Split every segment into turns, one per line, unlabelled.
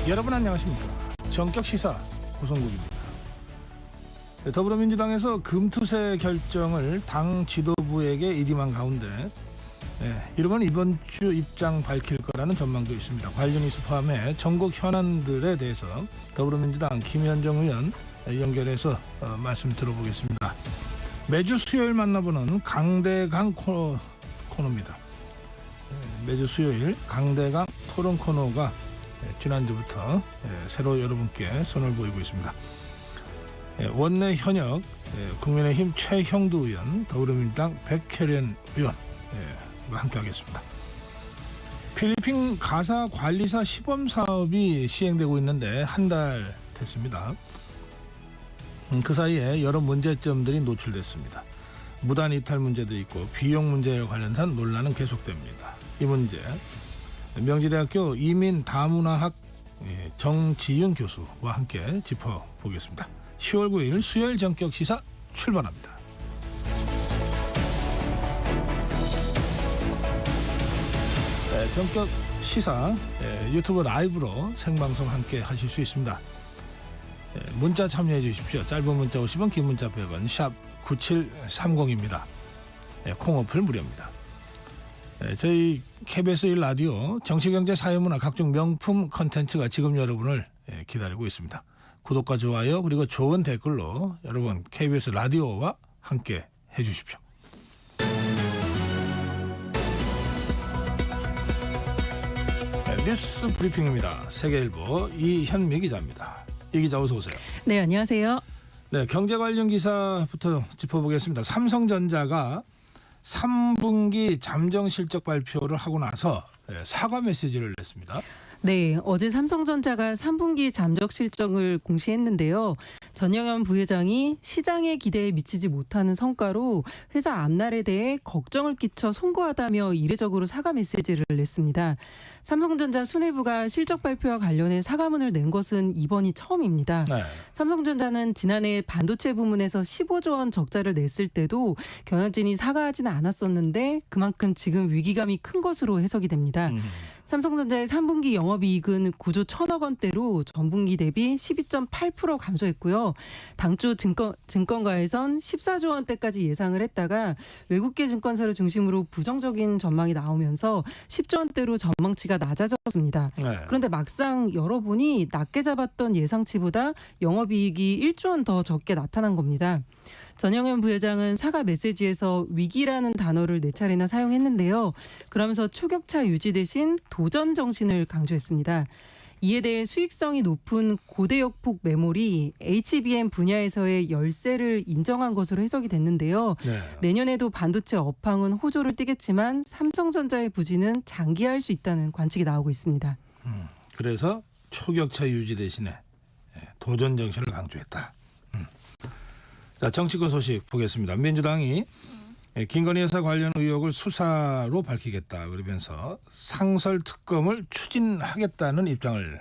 여러분 안녕하십니까. 전격시사 고성국입니다. 더불어민주당에서 금투세 결정을 당 지도부에게 이임한 가운데 이번 주 입장 밝힐 거라는 전망도 있습니다. 관련 이슈 포함해 전국 현안들에 대해서 더불어민주당 김현정 의원 연결해서 말씀 들어보겠습니다. 매주 수요일 만나보는 강대강 코너입니다. 매주 수요일 강대강 토론 코너가 지난주부터 새로 여러분께 손을 보이고 있습니다. 원내 현역 국민의힘 최형두 의원, 더불어민주당 백혜련 의원과 함께하겠습니다. 필리핀 가사 관리사 시범 사업이 시행되고 있는데 한 달 됐습니다. 그 사이에 여러 문제점들이 노출됐습니다. 무단 이탈 문제도 있고 비용 문제에 관련한 논란은 계속됩니다. 이 문제 명지대학교 이민 다문화학 정지윤 교수와 함께 짚어보겠습니다. 10월 9일 수요일 전격 시사 출발합니다. 전격 시사 유튜브 라이브로 생방송 함께 하실 수 있습니다. 문자 참여해 주십시오. 짧은 문자 50원, 긴 문자 100원, 샵 9730입니다. 콩 어플 무료입니다. 저희 KBS 1라디오 정치경제 사회문화 각종 명품 컨텐츠가 지금 여러분을 기다리고 있습니다. 구독과 좋아요 그리고 좋은 댓글로 여러분 KBS 라디오와 함께 해주십시오. 뉴스 브리핑입니다. 세계일보 이현미 기자입니다. 이 기자 어서 오세요.
네, 안녕하세요.
네, 경제 관련 기사부터 짚어보겠습니다. 삼성전자가 3분기 잠정 실적 발표를 하고 나서 사과 메시지를 냈습니다.
네, 어제 삼성전자가 3분기 잠적 실적을 공시했는데요. 전영현 부회장이 시장의 기대에 미치지 못하는 성과로 회사 앞날에 대해 걱정을 끼쳐 송구하다며 이례적으로 사과 메시지를 냈습니다. 삼성전자 수뇌부가 실적 발표와 관련해 사과문을 낸 것은 이번이 처음입니다. 네. 삼성전자는 지난해 반도체 부문에서 15조 원 적자를 냈을 때도 경영진이 사과하지는 않았었는데 그만큼 지금 위기감이 큰 것으로 해석이 됩니다. 삼성전자의 3분기 영업이익은 9조 1천억 원대로 전분기 대비 12.8% 감소했고요. 당초 증권가에선 14조 원대까지 예상을 했다가 외국계 증권사를 중심으로 부정적인 전망이 나오면서 10조 원대로 전망치가 낮아졌습니다. 네. 그런데 막상 열어보니 낮게 잡았던 예상치보다 영업이익이 1조 원 더 적게 나타난 겁니다. 전영현 부회장은 사과 메시지에서 위기라는 단어를 4차례나 사용했는데요. 그러면서 초격차 유지 대신 도전 정신을 강조했습니다. 이에 대해 수익성이 높은 고대역폭 메모리 HBM 분야에서의 열세를 인정한 것으로 해석이 됐는데요. 네. 내년에도 반도체 업황은 호조를 띠겠지만 삼성전자의 부진은 장기화할 수 있다는 관측이 나오고 있습니다.
그래서 초격차 유지 대신에 도전 정신을 강조했다. 자, 정치권 소식 보겠습니다. 민주당이 김건희 여사 관련 의혹을 수사로 밝히겠다 그러면서 상설특검을 추진하겠다는 입장을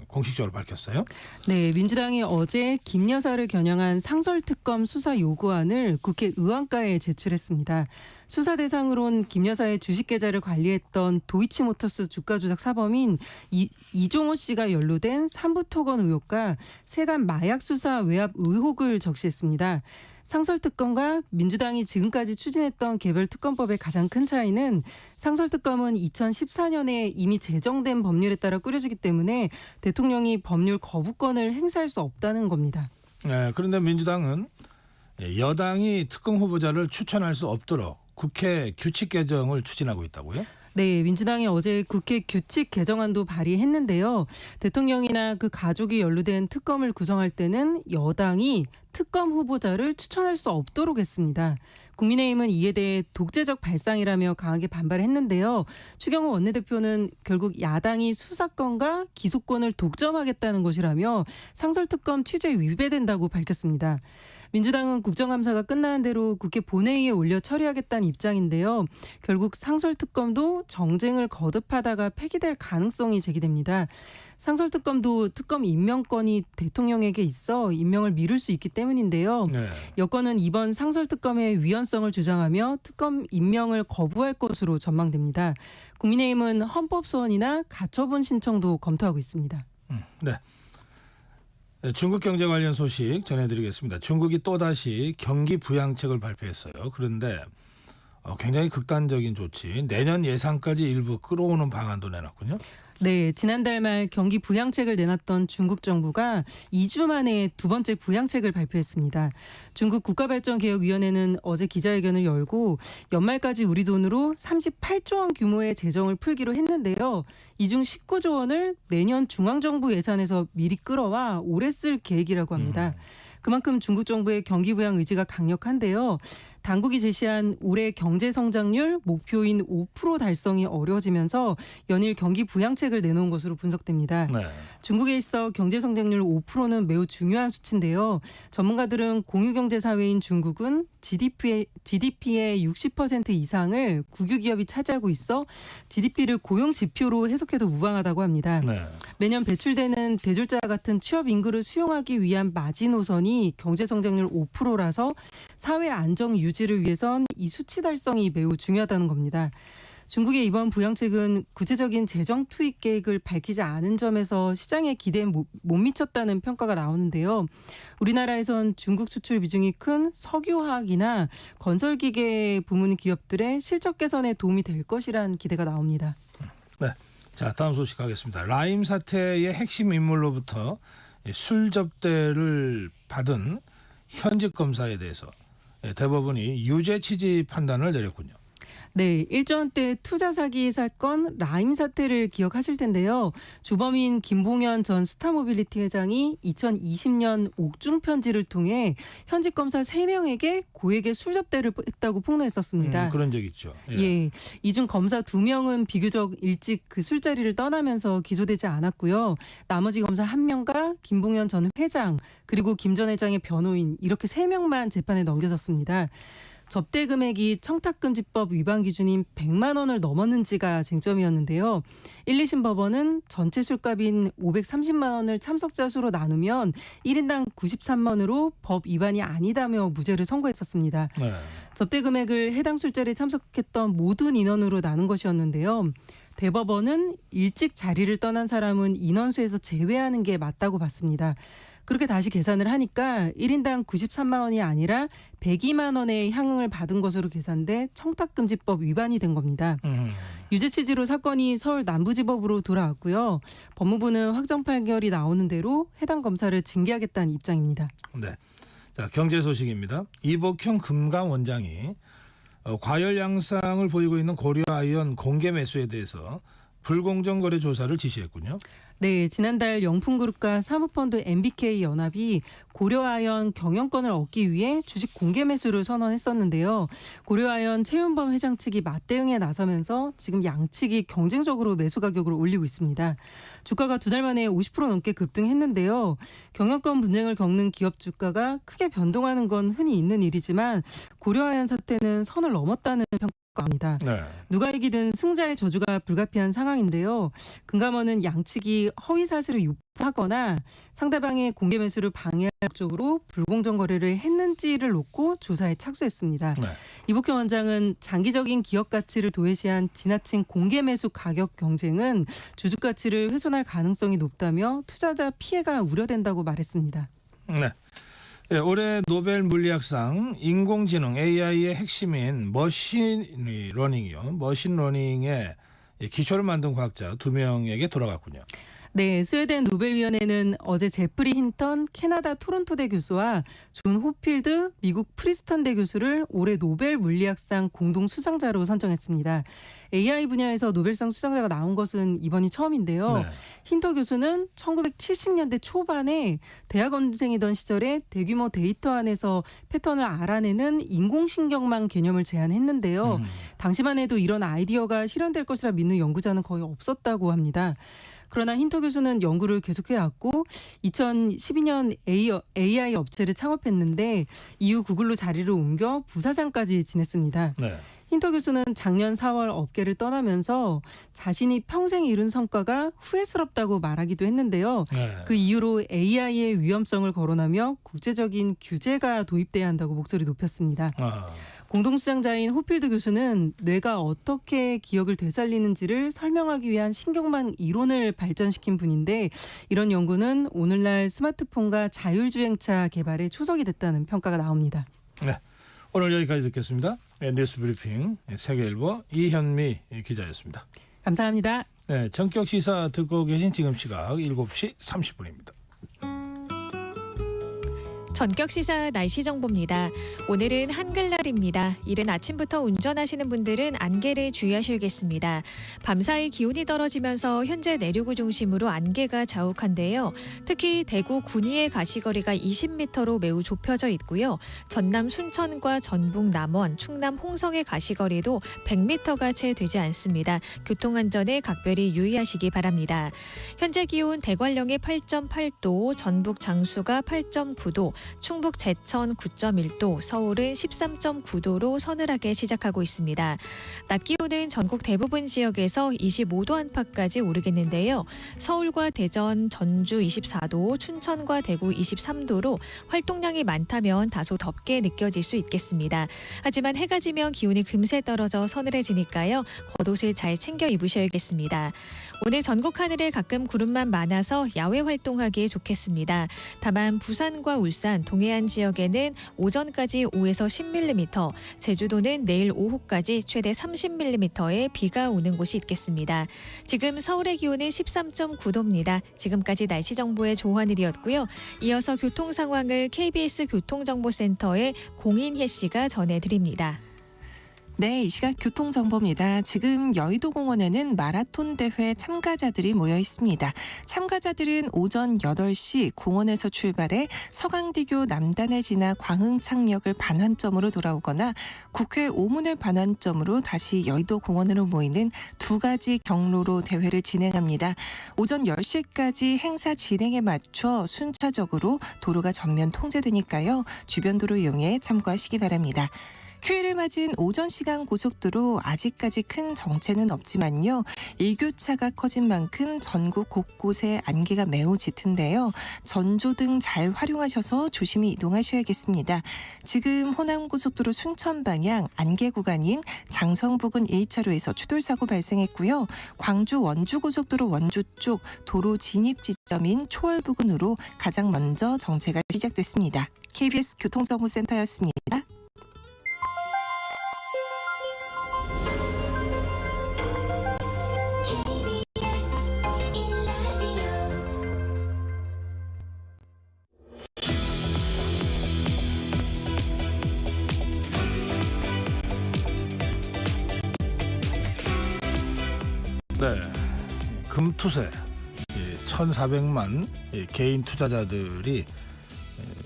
공식적으로 밝혔어요.
네, 민주당이 어제 김 여사를 겨냥한 상설특검 수사 요구안을 국회 의원가에 제출했습니다. 수사 대상으론 김 여사의 주식 계좌를 관리했던 도이치모터스 주가 조작 사범인 이종호 씨가 연루된 삼부토건 의혹과 세간 마약 수사 외압 의혹을 적시했습니다. 상설특검과 민주당이 지금까지 추진했던 개별특검법의 가장 큰 차이는 상설특검은 2014년에 이미 제정된 법률에 따라 꾸려지기 때문에 대통령이 법률 거부권을 행사할 수 없다는 겁니다.
네, 그런데 민주당은 여당이 특검 후보자를 추천할 수 없도록 국회 규칙 개정을 추진하고 있다고요?
네, 민주당이 어제 국회 규칙 개정안도 발의했는데요. 대통령이나 그 가족이 연루된 특검을 구성할 때는 여당이 특검 후보자를 추천할 수 없도록 했습니다. 국민의힘은 이에 대해 독재적 발상이라며 강하게 반발했는데요. 추경호 원내대표는 결국 야당이 수사권과 기소권을 독점하겠다는 것이라며 상설특검 취지에 위배된다고 밝혔습니다. 민주당은 국정감사가 끝나는 대로 국회 본회의에 올려 처리하겠다는 입장인데요. 결국 상설특검도 정쟁을 거듭하다가 폐기될 가능성이 제기됩니다. 상설특검도 특검 임명권이 대통령에게 있어 임명을 미룰 수 있기 때문인데요. 네. 여권은 이번 상설특검의 위헌성을 주장하며 특검 임명을 거부할 것으로 전망됩니다. 국민의힘은 헌법소원이나 가처분 신청도 검토하고 있습니다.
네. 중국 경제 관련 소식 전해드리겠습니다. 중국이 또다시 경기 부양책을 발표했어요. 그런데 굉장히 극단적인 조치, 내년 예산까지 일부 끌어오는 방안도 내놨군요.
네, 지난달 말 경기 부양책을 내놨던 중국 정부가 2주 만에 두 번째 부양책을 발표했습니다. 중국 국가발전개혁위원회는 어제 기자회견을 열고 연말까지 우리 돈으로 38조 원 규모의 재정을 풀기로 했는데요. 이 중 19조 원을 내년 중앙정부 예산에서 미리 끌어와 올해 쓸 계획이라고 합니다. 그만큼 중국 정부의 경기 부양 의지가 강력한데요. 당국이 제시한 올해 경제 성장률 목표인 5% 달성이 어려워지면서 연일 경기 부양책을 내놓은 것으로 분석됩니다.
네.
중국에 있어 경제 성장률 5%는 매우 중요한 수치인데요. 전문가들은 공유경제 사회인 중국은 GDP의 60% 이상을 국유기업이 차지하고 있어 GDP를 고용 지표로 해석해도 무방하다고 합니다.
네.
매년 배출되는 대졸자와 같은 취업 인구를 수용하기 위한 마지노선이 경제 성장률 5%라서 사회 안정 유지를 위해선 이 수치 달성이 매우 중요하다는 겁니다. 중국의 이번 부양책은 구체적인 재정 투입 계획을 밝히지 않은 점에서 시장의 기대에 못 미쳤다는 평가가 나오는데요. 우리나라에선 중국 수출 비중이 큰 석유화학이나 건설기계 부문 기업들의 실적 개선에 도움이 될 것이란 기대가 나옵니다.
네. 자, 다음 소식 가겠습니다. 라임 사태의 핵심 인물로부터 술 접대를 받은 현직 검사에 대해서 대법원이 유죄 취지 판단을 내렸군요.
네, 1조 원대 투자 사기 사건 라임 사태를 기억하실 텐데요. 주범인 김봉현 전 스타모빌리티 회장이 2020년 옥중 편지를 통해 현직 검사 3명에게 고액의 술 접대를 했다고 폭로했었습니다.
그런 적 있죠.
예, 이 중 검사 2명은 비교적 일찍 그 술자리를 떠나면서 기소되지 않았고요. 나머지 검사 1명과 김봉현 전 회장 그리고 김 전 회장의 변호인 이렇게 3명만 재판에 넘겨졌습니다. 접대 금액이 청탁금지법 위반 기준인 100만 원을 넘었는지가 쟁점이었는데요. 1, 2심 법원은 전체 술값인 530만 원을 참석자 수로 나누면 1인당 93만 원으로 법 위반이 아니다며 무죄를 선고했었습니다.
네.
접대 금액을 해당 술자리에 참석했던 모든 인원으로 나눈 것이었는데요. 대법원은 일찍 자리를 떠난 사람은 인원수에서 제외하는 게 맞다고 봤습니다. 그렇게 다시 계산을 하니까 1인당 93만 원이 아니라 102만 원의 향응을 받은 것으로 계산돼 청탁금지법 위반이 된 겁니다. 유죄 취지로 사건이 서울 남부지법으로 돌아왔고요. 법무부는 확정 판결이 나오는 대로 해당 검사를 징계하겠다는 입장입니다.
네. 자, 경제 소식입니다. 이복형 금강 원장이 과열 양상을 보이고 있는 고려아이언 공개 매수에 대해서 불공정 거래 조사를 지시했군요.
네, 지난달 영풍그룹과 사모펀드 MBK 연합이 고려아연 경영권을 얻기 위해 주식 공개 매수를 선언했었는데요. 고려아연 최윤범 회장 측이 맞대응에 나서면서 지금 양측이 경쟁적으로 매수 가격을 올리고 있습니다. 주가가 2달 만에 50% 넘게 급등했는데요. 경영권 분쟁을 겪는 기업 주가가 크게 변동하는 건 흔히 있는 일이지만 고려아연 사태는 선을 넘었다는 평가입니다.
네.
누가 이기든 승자의 저주가 불가피한 상황인데요. 금감원은 양측이 허위 사실을 유포하거나 상대방의 공개 매수를 방해할 목적으로 불공정 거래를 했는지를 놓고 조사에 착수했습니다.
네.
이복현 원장은 장기적인 기업 가치를 도외시한 지나친 공개 매수 가격 경쟁은 주주 가치를 훼손할 가능성이 높다며 투자자 피해가 우려된다고 말했습니다.
네. 네, 올해 노벨 물리학상 인공지능 AI의 핵심인 머신러닝의 기초를 만든 과학자 2명에게 돌아갔군요.
네, 스웨덴 노벨위원회는 어제 제프리 힌턴 캐나다 토론토대 교수와 존 호필드 미국 프리스턴대 교수를 올해 노벨 물리학상 공동 수상자로 선정했습니다. AI 분야에서 노벨상 수상자가 나온 것은 이번이 처음인데요.
네.
힌터 교수는 1970년대 초반에 대학원생이던 시절에 대규모 데이터 안에서 패턴을 알아내는 인공신경망 개념을 제안했는데요. 당시만 해도 이런 아이디어가 실현될 것이라 믿는 연구자는 거의 없었다고 합니다. 그러나 힌터 교수는 연구를 계속해왔고 2012년 AI 업체를 창업했는데 이후 구글로 자리를 옮겨 부사장까지 지냈습니다.
네.
힌터 교수는 작년 4월 업계를 떠나면서 자신이 평생 이룬 성과가 후회스럽다고 말하기도 했는데요.
네.
그 이후로 AI의 위험성을 거론하며 국제적인 규제가 도입돼야 한다고 목소리 높였습니다. 공동시장자인 호필드 교수는 뇌가 어떻게 기억을 되살리는지를 설명하기 위한 신경망 이론을 발전시킨 분인데 이런 연구는 오늘날 스마트폰과 자율주행차 개발에 초석이 됐다는 평가가 나옵니다.
네, 오늘 여기까지 듣겠습니다. 뉴스 브리핑 세계일보 이현미 기자였습니다.
감사합니다.
네, 전격 시사 듣고 계신 지금 시각 7시 30분입니다.
전격 시사 날씨 정보입니다. 오늘은 한글날입니다. 이른 아침부터 운전하시는 분들은 안개를 주의하셔야겠습니다. 밤사이 기온이 떨어지면서 현재 내륙을 중심으로 안개가 자욱한데요. 특히 대구 군위의 가시거리가 20m로 매우 좁혀져 있고요. 전남 순천과 전북 남원, 충남 홍성의 가시거리도 100m가 채 되지 않습니다. 교통안전에 각별히 유의하시기 바랍니다. 현재 기온 대관령의 8.8도, 전북 장수가 8.9도, 충북 제천 9.1도, 서울은 13.9도로 서늘하게 시작하고 있습니다. 낮 기온은 전국 대부분 지역에서 25도 안팎까지 오르겠는데요. 서울과 대전, 전주 24도, 춘천과 대구 23도로 활동량이 많다면 다소 덥게 느껴질 수 있겠습니다. 하지만 해가 지면 기온이 금세 떨어져 서늘해지니까요. 겉옷을 잘 챙겨 입으셔야겠습니다. 오늘 전국 하늘에 가끔 구름만 많아서 야외 활동하기에 좋겠습니다. 다만 부산과 울산, 동해안 지역에는 오전까지 5에서 10mm, 제주도는 내일 오후까지 최대 30mm의 비가 오는 곳이 있겠습니다. 지금 서울의 기온은 13.9도입니다. 지금까지 날씨 정보의 조한일이었고요. 이어서 교통 상황을 KBS 교통정보센터의 공인혜 씨가 전해드립니다.
네, 이 시각 교통정보입니다. 지금 여의도공원에는 마라톤 대회 참가자들이 모여 있습니다. 참가자들은 오전 8시 공원에서 출발해 서강대교 남단을 지나 광흥창역을 반환점으로 돌아오거나 국회 오문을 반환점으로 다시 여의도공원으로 모이는 두 가지 경로로 대회를 진행합니다. 오전 10시까지 행사 진행에 맞춰 순차적으로 도로가 전면 통제되니까요. 주변 도로 이용해 참고하시기 바랍니다. 휴일을 맞은 오전 시간 고속도로 아직까지 큰 정체는 없지만요. 일교차가 커진 만큼 전국 곳곳에 안개가 매우 짙은데요. 전조등 잘 활용하셔서 조심히 이동하셔야겠습니다. 지금 호남고속도로 순천 방향 안개 구간인 장성 부근 1차로에서 추돌사고 발생했고요. 광주 원주고속도로 원주 쪽 도로 진입 지점인 초월 부근으로 가장 먼저 정체가 시작됐습니다. KBS 교통정보센터였습니다.
네, 금투세 1,400만 개인 투자자들이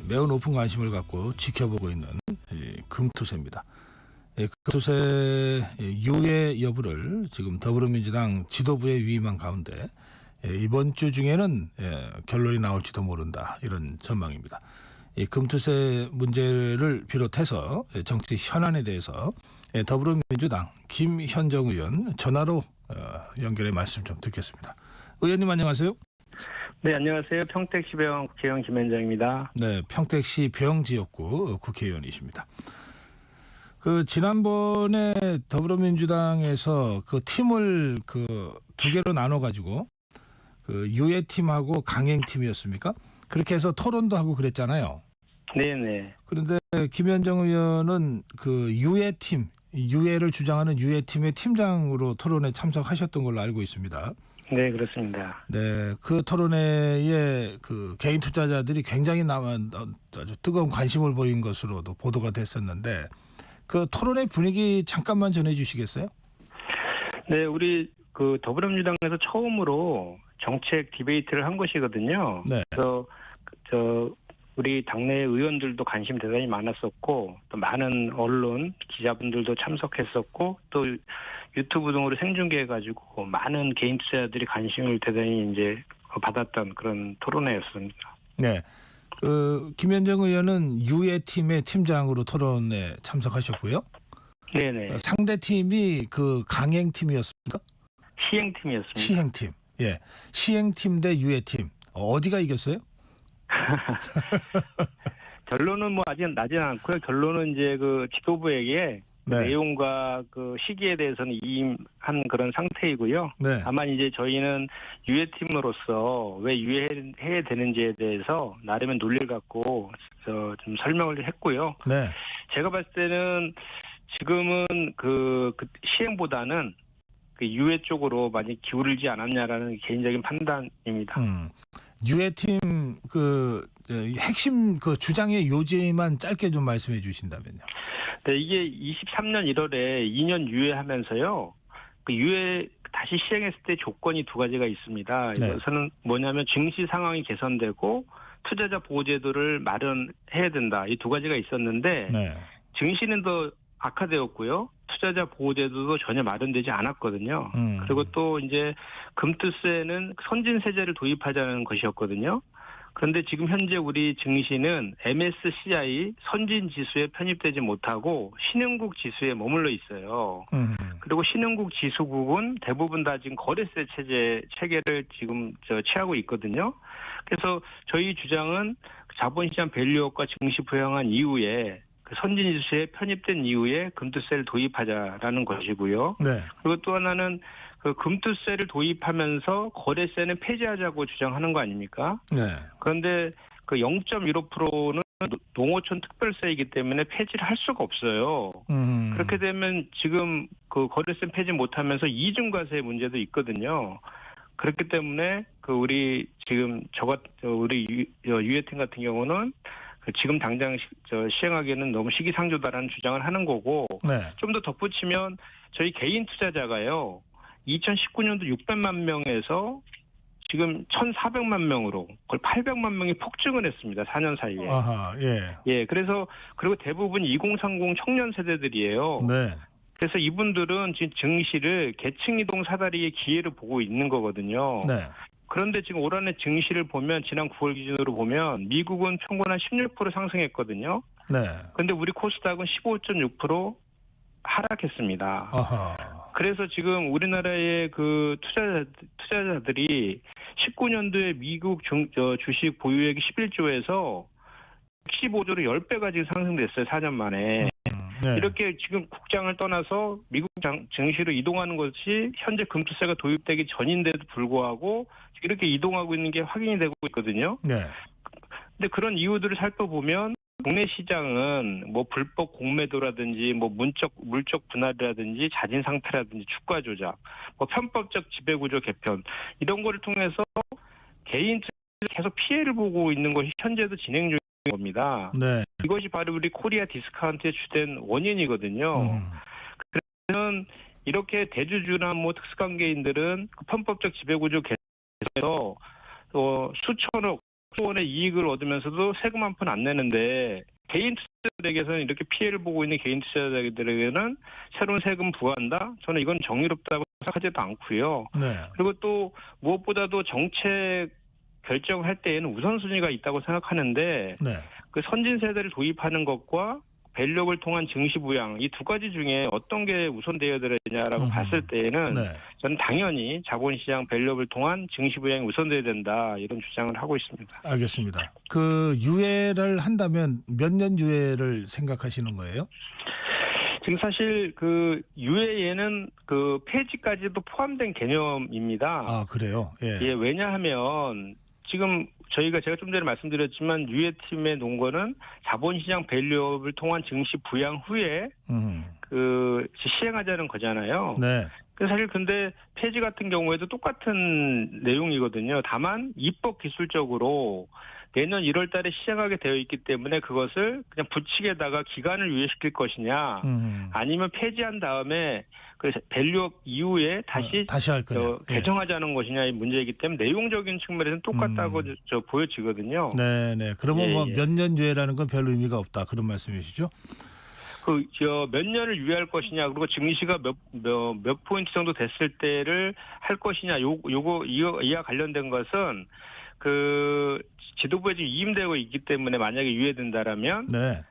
매우 높은 관심을 갖고 지켜보고 있는 금투세입니다. 금투세 유예 여부를 지금 더불어민주당 지도부에 위임한 가운데 이번 주 중에는 결론이 나올지도 모른다, 이런 전망입니다. 이 금투세 문제를 비롯해서 정치 현안에 대해서 더불어민주당 김현정 의원 전화로 연결해 말씀 좀 듣겠습니다. 의원님 안녕하세요.
네, 안녕하세요. 평택시 병 국회의원 김현정입니다.
네, 평택시 병지역구 국회의원이십니다. 그 지난번에 더불어민주당에서 그 팀을 그 두 개로 나눠 가지고 그 유예팀하고 강행팀이었습니까? 그렇게 해서 토론도 하고 그랬잖아요.
네네.
그런데 김현정 의원은 그 유예팀, 유예를 주장하는 유예팀의 팀장으로 토론에 참석하셨던 걸로 알고 있습니다.
네, 그렇습니다.
네, 그 토론회에 그 개인 투자자들이 굉장히 아주 뜨거운 관심을 보인 것으로도 보도가 됐었는데 그 토론회 분위기 잠깐만 전해주시겠어요?
네, 우리 그 더불어민주당에서 처음으로 정책 디베이트를 한 것이거든요.
네.
그래서 우리 당내 의원들도 관심 대단히 많았었고 또 많은 언론 기자분들도 참석했었고 또 유튜브 등으로 생중계해가지고 많은 개인 투자자들이 관심을 대단히 이제 받았던 그런 토론회였습니다.
네. 그 김현정 의원은 유예팀의 팀장으로 토론에 참석하셨고요.
네네.
상대 팀이 그 강행팀이었습니까?
시행팀이었습니다.
시행팀. 예. 시행팀 대 유예팀. 어디가 이겼어요?
결론은 뭐 아직 나지는 않고요. 결론은 이제 그 지도부에게 그
네.
내용과 그 시기에 대해서는 이임한 그런 상태이고요.
네.
다만 이제 저희는 유해팀으로서 왜 유해해야 되는지에 대해서 나름의 논리를 갖고 좀 설명을 했고요.
네.
제가 봤을 때는 지금은 그 시행보다는 그 유해 쪽으로 많이 기울지 않았냐라는 개인적인 판단입니다.
유해팀 그 핵심 그 주장의 요지만 짧게 좀 말씀해 주신다면요.
네, 이게 23년 1월에 2년 유예하면서요. 그 유예 다시 시행했을 때 조건이 두 가지가 있습니다.
네.
이것은 뭐냐면 증시 상황이 개선되고 투자자 보호제도를 마련해야 된다. 이 두 가지가 있었는데
네.
증시는 더 악화되었고요. 투자자 보호제도도 전혀 마련되지 않았거든요. 그리고 또 이제 금투세는 선진세제를 도입하자는 것이었거든요. 그런데 지금 현재 우리 증시는 MSCI 선진 지수에 편입되지 못하고 신흥국 지수에 머물러 있어요. 그리고 신흥국 지수국은 대부분 다 지금 거래세 체계를 지금 취하고 있거든요. 그래서 저희 주장은 자본시장 밸류업과 증시 부양한 이후에 그 선진 지수에 편입된 이후에 금투세를 도입하자라는 것이고요.
네.
그리고 또 하나는 그 금투세를 도입하면서 거래세는 폐지하자고 주장하는 거 아닙니까?
네.
그런데 그 0.15%는 농어촌 특별세이기 때문에 폐지를 할 수가 없어요. 그렇게 되면 지금 그 거래세 폐지 못하면서 이중과세 문제도 있거든요. 그렇기 때문에 그 우리 지금 우리 유해팀 같은 경우는 지금 당장 시행하기에는 너무 시기상조다라는 주장을 하는 거고
네.
좀 더 덧붙이면 저희 개인 투자자가요. 2019년도 600만 명에서 지금 1,400만 명으로 거의 800만 명이 폭증을 했습니다. 4년 사이에.
아하, 예.
예, 그래서 그리고 대부분 2030 청년 세대들이에요.
네.
그래서 이분들은 지금 증시를 계층 이동 사다리의 기회를 보고 있는 거거든요.
네.
그런데 지금 올 한해 증시를 보면 지난 9월 기준으로 보면 미국은 평균 한 16% 상승했거든요.
네.
그런데 우리 코스닥은 15.6% 하락했습니다.
아하.
그래서 지금 우리나라의 그 투자자들이 19년도에 미국 주식 보유액이 11조에서 65조로 10배가 지금 상승됐어요. 4년 만에.
네.
이렇게 지금 국장을 떠나서 미국 증시로 이동하는 것이 현재 금투세가 도입되기 전인데도 불구하고 이렇게 이동하고 있는 게 확인이 되고 있거든요.
네.
근데 그런 이유들을 살펴보면 국내 시장은 뭐 불법 공매도라든지 뭐 물적 분할이라든지 자진 상태라든지 주가 조작, 뭐 편법적 지배구조 개편 이런 거를 통해서 개인 투자자들이 계속 피해를 보고 있는 것이 현재도 진행 중인 겁니다.
네.
이것이 바로 우리 코리아 디스카운트의 주된 원인이거든요. 그래서 이렇게 대주주나 뭐 특수관계인들은 그 편법적 지배구조 개선에서 수천억 원의 이익을 얻으면서도 세금 한 푼 안 내는데 개인 투자자들에게서는 이렇게 피해를 보고 있는 개인 투자자들에게는 새로운 세금 부과한다? 저는 이건 정의롭다고 생각하지도 않고요.
네.
그리고 또 무엇보다도 정책 결정할 때에는 우선순위가 있다고 생각하는데
네.
그 선진 세대를 도입하는 것과 밸류업을 통한 증시 부양 이 두 가지 중에 어떤 게 우선되어야 되느냐라고 봤을 때에는
네.
저는 당연히 자본시장 밸류업을 통한 증시 부양이 우선돼야 된다 이런 주장을 하고 있습니다.
알겠습니다. 그 유예를 한다면 몇 년 유예를 생각하시는 거예요?
지금 사실 그 유예에는 그 폐지까지도 포함된 개념입니다.
아, 그래요? 예.
예, 왜냐하면 지금 제가 좀 전에 말씀드렸지만 유해팀의 논거는 자본시장 밸류업을 통한 증시 부양 후에 그 시행하자는 거잖아요.
네.
사실 근데 폐지 같은 경우에도 똑같은 내용이거든요. 다만 입법 기술적으로 내년 1월 달에 시행하게 되어 있기 때문에 그것을 그냥 부칙에다가 기간을 유예시킬 것이냐 아니면 폐지한 다음에 그 밸류업 이후에 다시
할 거냐.
개정하자는 것이냐의 문제이기 때문에 내용적인 측면에서는 똑같다고 보여지거든요.
네네. 그러면 뭐 몇 년 유예라는 건 별 의미가 없다 그런 말씀이시죠?
몇 년을 유예할 것이냐 그리고 증시가 몇 포인트 정도 됐을 때를 할 것이냐 이와 관련된 것은 그 지도부에 지금 이임되고 있기 때문에 만약에 유예된다라면
네.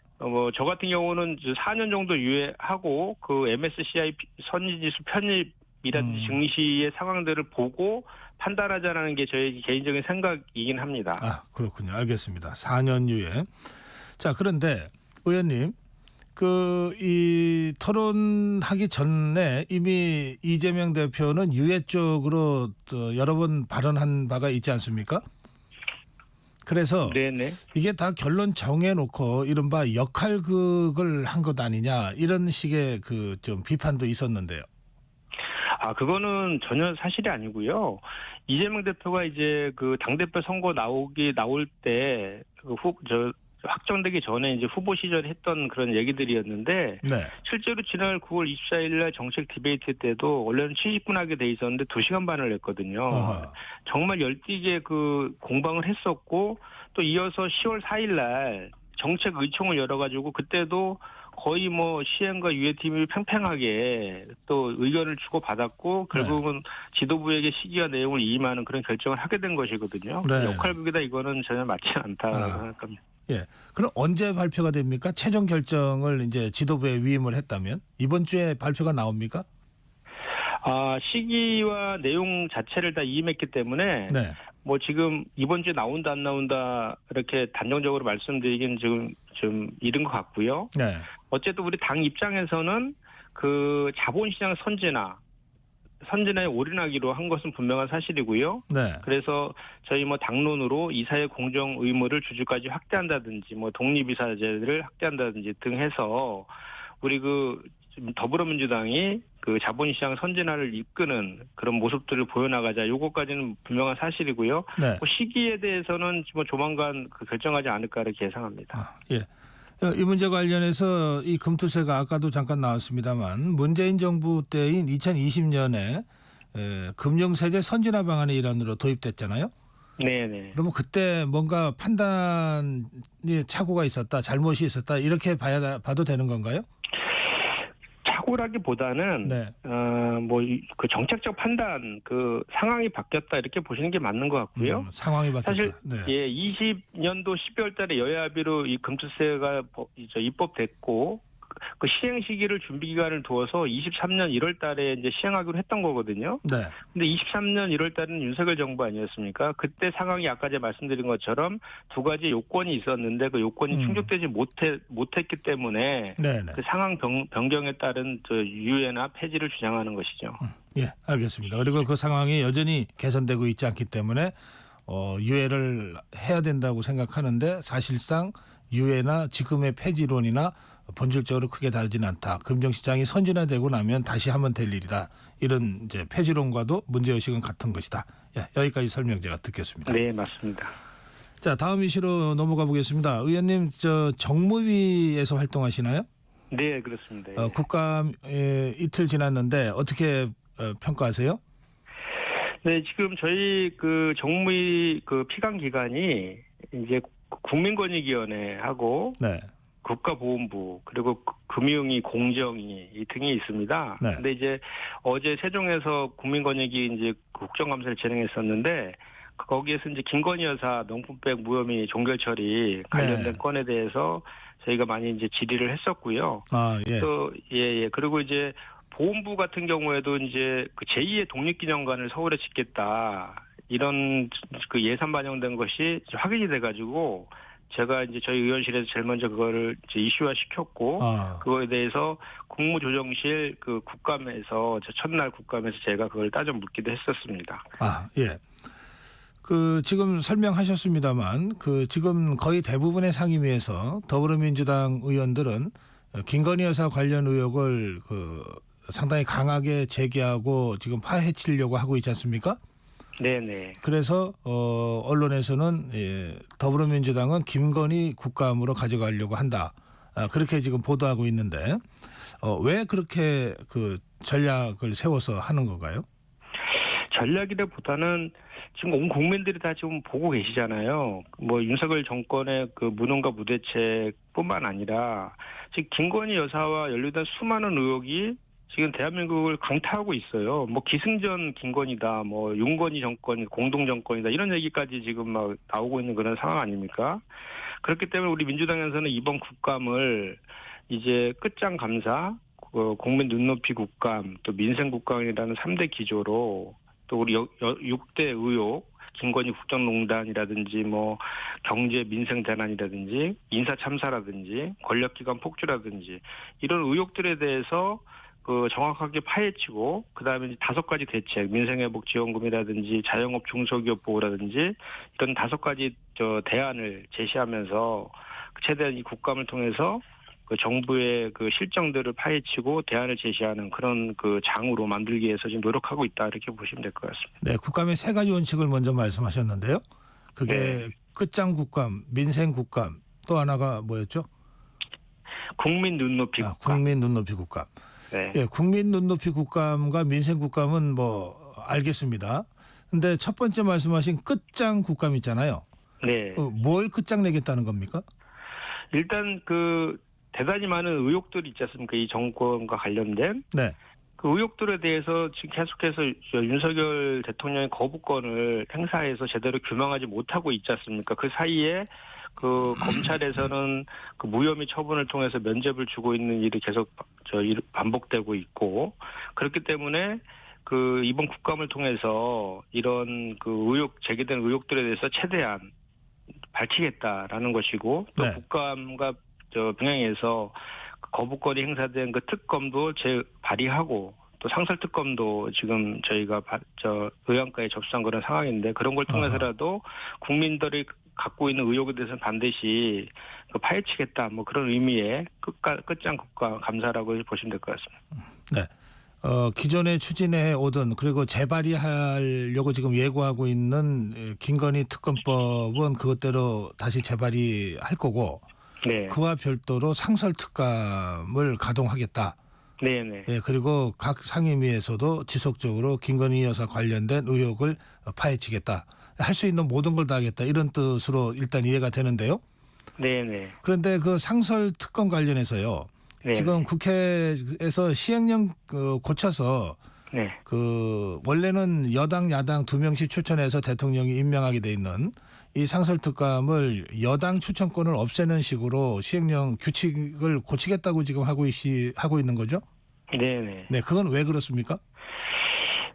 저 같은 경우는 4년 정도 유예하고 그 MSCI 선진지수 편입이라든지 증시의 상황들을 보고 판단하자라는 게 저희 개인적인 생각이긴 합니다.
아, 그렇군요. 알겠습니다. 4년 유예. 자, 그런데 의원님, 이 토론하기 전에 이미 이재명 대표는 유해 쪽으로 또 여러 번 발언한 바가 있지 않습니까? 그래서
네네.
이게 다 결론 정해놓고 이른바 역할극을 한 것 아니냐 이런 식의 좀 비판도 있었는데요.
그거는 전혀 사실이 아니고요. 이재명 대표가 이제 그 당대표 선거 나올 때 확정되기 전에 이제 후보 시절에 했던 그런 얘기들이었는데
네.
실제로 지난 9월 24일 날 정책 디베이트 때도 원래는 70분 하게 돼 있었는데 2시간 반을 했거든요.
어허.
정말 열띠게 공방을 했었고 또 이어서 10월 4일 날 정책 의총을 열어가지고 그때도 거의 시행과 유예팀이 팽팽하게 또 의견을 주고받았고 결국은 지도부에게 시기와 내용을 이임하는 그런 결정을 하게 된 것이거든요.
네.
역할극이다 이거는 전혀 맞지 않다고 생각합니다.
예. 그럼 언제 발표가 됩니까? 최종 결정을 이제 지도부에 위임을 했다면 이번 주에 발표가 나옵니까?
시기와 내용 자체를 다 이임했기 때문에
네.
지금 이번 주에 나온다 안 나온다 이렇게 단정적으로 말씀드리기는 지금 좀 이른 것 같고요.
네.
어쨌든 우리 당 입장에서는 그 자본시장 선진화에 올인하기로 한 것은 분명한 사실이고요.
네.
그래서 저희 당론으로 이사의 공정 의무를 주주까지 확대한다든지 독립이사제를 확대한다든지 등 해서 우리 더불어민주당이 그 자본시장 선진화를 이끄는 그런 모습들을 보여나가자. 요거까지는 분명한 사실이고요.
네.
시기에 대해서는 조만간 결정하지 않을까 이렇게 예상합니다.
예. 이 문제 관련해서 이 금투세가 아까도 잠깐 나왔습니다만 문재인 정부 때인 2020년에 금융세제 선진화 방안의 일환으로 도입됐잖아요.
네네.
그러면 그때 뭔가 판단이 착오가 있었다, 잘못이 있었다 이렇게 봐도 되는 건가요?
착오라기보다는
네.
그 정책적 판단 상황이 바뀌었다 이렇게 보시는 게 맞는 것 같고요.
상황이 바뀌었다.
사실
네.
20년도 12월달에 여야 합의로 이 금투세가 입법됐고 그 시행 시기를 준비 기간을 두어서 23년 1월달에 이제 시행하기로 했던 거거든요.
네.
근데 23년 1월달은 윤석열 정부 아니었습니까? 그때 상황이 아까 제가 말씀드린 것처럼 두 가지 요건이 있었는데 그 요건이 충족되지 못했기 때문에
네네.
그 상황 변경에 따른 유예나 폐지를 주장하는 것이죠.
예, 알겠습니다. 그리고 그 상황이 여전히 개선되고 있지 않기 때문에 유예를 해야 된다고 생각하는데 사실상 유예나 지금의 폐지론이나 본질적으로 크게 다르지는 않다. 금융시장이 선진화되고 나면 다시 하면 될 일이다. 이런 이제 폐지론과도 문제의식은 같은 것이다. 예, 여기까지 설명 제가 듣겠습니다.
네, 맞습니다.
자, 다음 이슈로 넘어가 보겠습니다. 의원님, 정무위에서 활동하시나요?
네, 그렇습니다. 예.
국감 이틀 지났는데 어떻게 평가하세요?
네, 지금 저희 정무위 피감 기관이 이제 국민권익위원회하고
네.
국가보훈부 그리고 금융위 공정위 등이 있습니다.
네.
근데 이제 어제 세종에서 국민권익위 이제 국정감사를 진행했었는데 거기에서 이제 김건희 여사 명품백 무혐의 종결 처리 관련된
네.
건에 대해서 저희가 많이 이제 질의를 했었고요.
예.
또 그리고 이제 보훈부 같은 경우에도 이제 제2의 독립기념관을 서울에 짓겠다 이런 예산 반영된 것이 확인이 돼가지고. 제가 이제 저희 의원실에서 제일 먼저 그거를 이제 이슈화 시켰고, 그거에 대해서 국무조정실 국감에서, 첫날 국감에서 제가 그걸 따져 묻기도 했었습니다.
예. 지금 설명하셨습니다만, 지금 거의 대부분의 상임위에서 더불어민주당 의원들은 김건희 여사 관련 의혹을 상당히 강하게 제기하고 지금 파헤치려고 하고 있지 않습니까?
네네.
그래서 언론에서는 더불어민주당은 김건희 국감으로 가져가려고 한다. 그렇게 지금 보도하고 있는데 왜 그렇게 전략을 세워서 하는 건가요?
전략이라보다는 지금 온 국민들이 다 지금 보고 계시잖아요. 윤석열 정권의 무능과 무대책뿐만 아니라 지금 김건희 여사와 연루된 수많은 의혹이 지금 대한민국을 강타하고 있어요. 기승전 김건희다, 윤건희 정권, 공동 정권이다 이런 얘기까지 지금 막 나오고 있는 그런 상황 아닙니까? 그렇기 때문에 우리 민주당에서는 이번 국감을 이제 끝장 감사, 국민 눈높이 국감, 또 민생 국감이라는 3대 기조로 또 우리 6대 의혹 김건희 국정농단이라든지 뭐 경제 민생 대난이라든지 인사 참사라든지 권력기관 폭주라든지 이런 의혹들에 대해서 정확하게 파헤치고 그다음에 이제 5가지 대책, 민생회복지원금이라든지 자영업 중소기업 보호라든지 이런 5가지 대안을 제시하면서 최대한 이 국감을 통해서 정부의 실정들을 파헤치고 대안을 제시하는 그런 장으로 만들기 위해서 지금 노력하고 있다 이렇게 보시면 될 것 같습니다.
네, 국감의 3가지 원칙을 먼저 말씀하셨는데요. 그게
네.
끝장 국감, 민생 국감, 또 하나가 뭐였죠?
국민 눈높이 국감.
국민 눈높이 국감.
네.
예, 국민 눈높이 국감과 민생 국감은 뭐 알겠습니다. 근데 첫 번째 말씀하신 끝장 국감 있잖아요.
네.
뭘 끝장내겠다는 겁니까?
일단 대단히 많은 의혹들이 있지 않습니까? 이 정권과 관련된.
네.
그 의혹들에 대해서 지금 계속해서 윤석열 대통령의 거부권을 행사해서 제대로 규명하지 못하고 있지 않습니까? 그 사이에 검찰에서는 무혐의 처분을 통해서 면죄부를 주고 있는 일이 계속 반복되고 있고, 그렇기 때문에 이번 국감을 통해서 이런 제기된 의혹들에 대해서 최대한 밝히겠다라는 것이고, 또
네.
국감과 병행해서 거부권이 행사된 특검도 발의하고, 또 상설특검도 지금 저희가 의원과에 접수한 그런 상황인데, 그런 걸 통해서라도 국민들이 갖고 있는 의혹에 대해서는 반드시 파헤치겠다, 뭐 그런 의미의 끝장 국가 감사라고 보시면 될 것 같습니다.
네. 기존에 추진해 오던 그리고 재발의하려고 지금 예고하고 있는 김건희 특검법은 그것대로 다시 재발의할 거고,
네.
그와 별도로 상설특감을 가동하겠다.
네네.
예, 그리고 각 상임위에서도 지속적으로 김건희 여사 관련된 의혹을 파헤치겠다. 할 수 있는 모든 걸 다 하겠다. 이런 뜻으로 일단 이해가 되는데요.
네네.
그런데 상설특검 관련해서요.
네.
지금 국회에서 시행령 고쳐서
네.
원래는 여당 야당 2명씩 추천해서 대통령이 임명하게 돼 있는 이 상설특감을 여당 추천권을 없애는 식으로 시행령 규칙을 고치겠다고 지금 하고 있는 거죠?
네네.
네, 그건 왜 그렇습니까?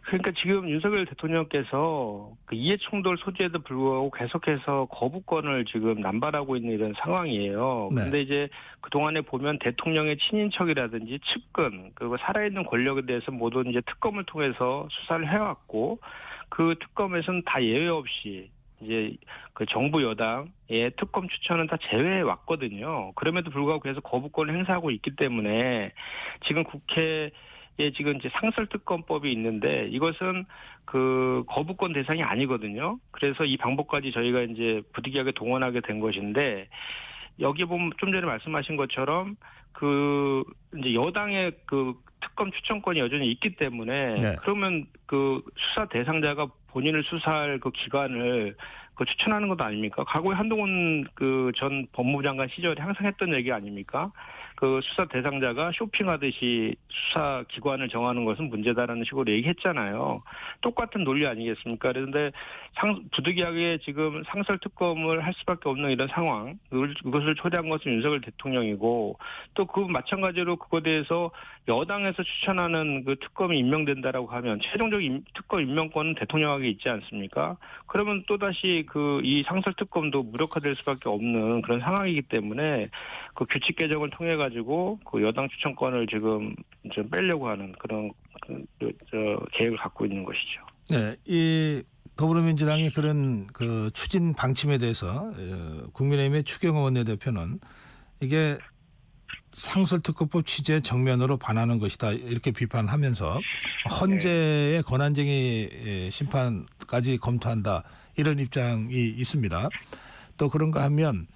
그러니까 지금 윤석열 대통령께서 이해충돌 소지에도 불구하고 계속해서 거부권을 지금 남발하고 있는 이런 상황이에요.
네.
그런데 이제 그동안에 보면 대통령의 친인척이라든지 측근, 그리고 살아있는 권력에 대해서 모두 이제 특검을 통해서 수사를 해왔고, 그 특검에서는 다 예외 없이 이제 정부 여당의 특검 추천은 다 제외해 왔거든요. 그럼에도 불구하고 계속 거부권을 행사하고 있기 때문에 지금 국회에 지금 이제 상설특검법이 있는데 이것은 거부권 대상이 아니거든요. 그래서 이 방법까지 저희가 이제 부득이하게 동원하게 된 것인데, 여기 보면 좀 전에 말씀하신 것처럼 이제 여당의 특검 추천권이 여전히 있기 때문에,
네.
그러면 수사 대상자가 본인을 수사할 기관을 추천하는 것도 아닙니까? 과거에 한동훈 전 법무부 장관 시절에 항상 했던 얘기 아닙니까? 수사 대상자가 쇼핑하듯이 수사 기관을 정하는 것은 문제다라는 식으로 얘기했잖아요. 똑같은 논리 아니겠습니까? 그런데 부득이하게 지금 상설특검을 할 수밖에 없는 이런 상황, 그것을 초래한 것은 윤석열 대통령이고, 또 마찬가지로 그거에 대해서 여당에서 추천하는 특검이 임명된다라고 하면 최종적인 특검 임명권은 대통령에게 있지 않습니까? 그러면 또다시 이 상설특검도 무력화될 수밖에 없는 그런 상황이기 때문에 규칙 개정을 통해 가지고 여당 추천권을 지금 좀 빼려고 하는 그런 계획을 갖고 있는 것이죠.
네, 이 더불어민주당의 그런 추진 방침에 대해서 국민의힘의 추경호 원내대표는 이게 상설특검법 취지에 정면으로 반하는 것이다 이렇게 비판하면서 헌재의 권한쟁의 심판까지 검토한다 이런 입장이 있습니다. 또 그런가 하면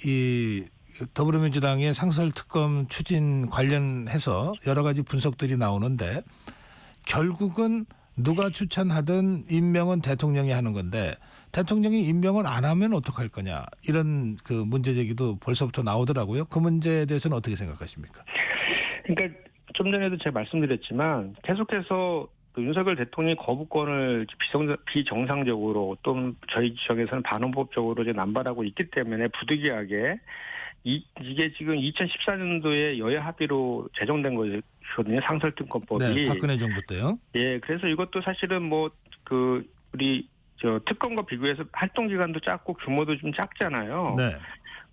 이 더불어민주당의 상설특검 추진 관련해서 여러 가지 분석들이 나오는데, 결국은 누가 추천하든 임명은 대통령이 하는 건데 대통령이 임명을 안 하면 어떡할 거냐, 이런 문제 제기도 벌써부터 나오더라고요. 그 문제에 대해서는 어떻게 생각하십니까?
그러니까 좀 전에도 제가 말씀드렸지만 계속해서 윤석열 대통령이 거부권을 비정상적으로, 또 저희 지역에서는 반헌법적으로 이제 남발하고 있기 때문에 부득이하게 이게 지금 2014년도에 여야 합의로 제정된 거거든요. 상설특검법이.
네, 박근혜 정부 때요.
예, 그래서 이것도 사실은 우리 특검과 비교해서 활동 기간도 짧고 규모도 좀 작잖아요.
네.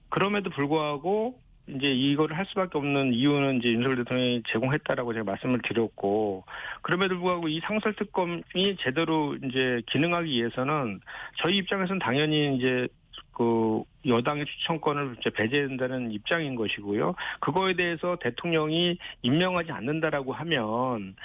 그럼에도 불구하고 이제 이거를 할 수밖에 없는 이유는 이제 윤석열 대통령이 제공했다라고 제가 말씀을 드렸고, 그럼에도 불구하고 이 상설 특검이 제대로 이제 기능하기 위해서는 저희 입장에서는 당연히 이제 그 여당의 추천권을 이제 배제된다는 입장인 것이고요. 그거에 대해서 대통령이 임명하지 않는다라고 하면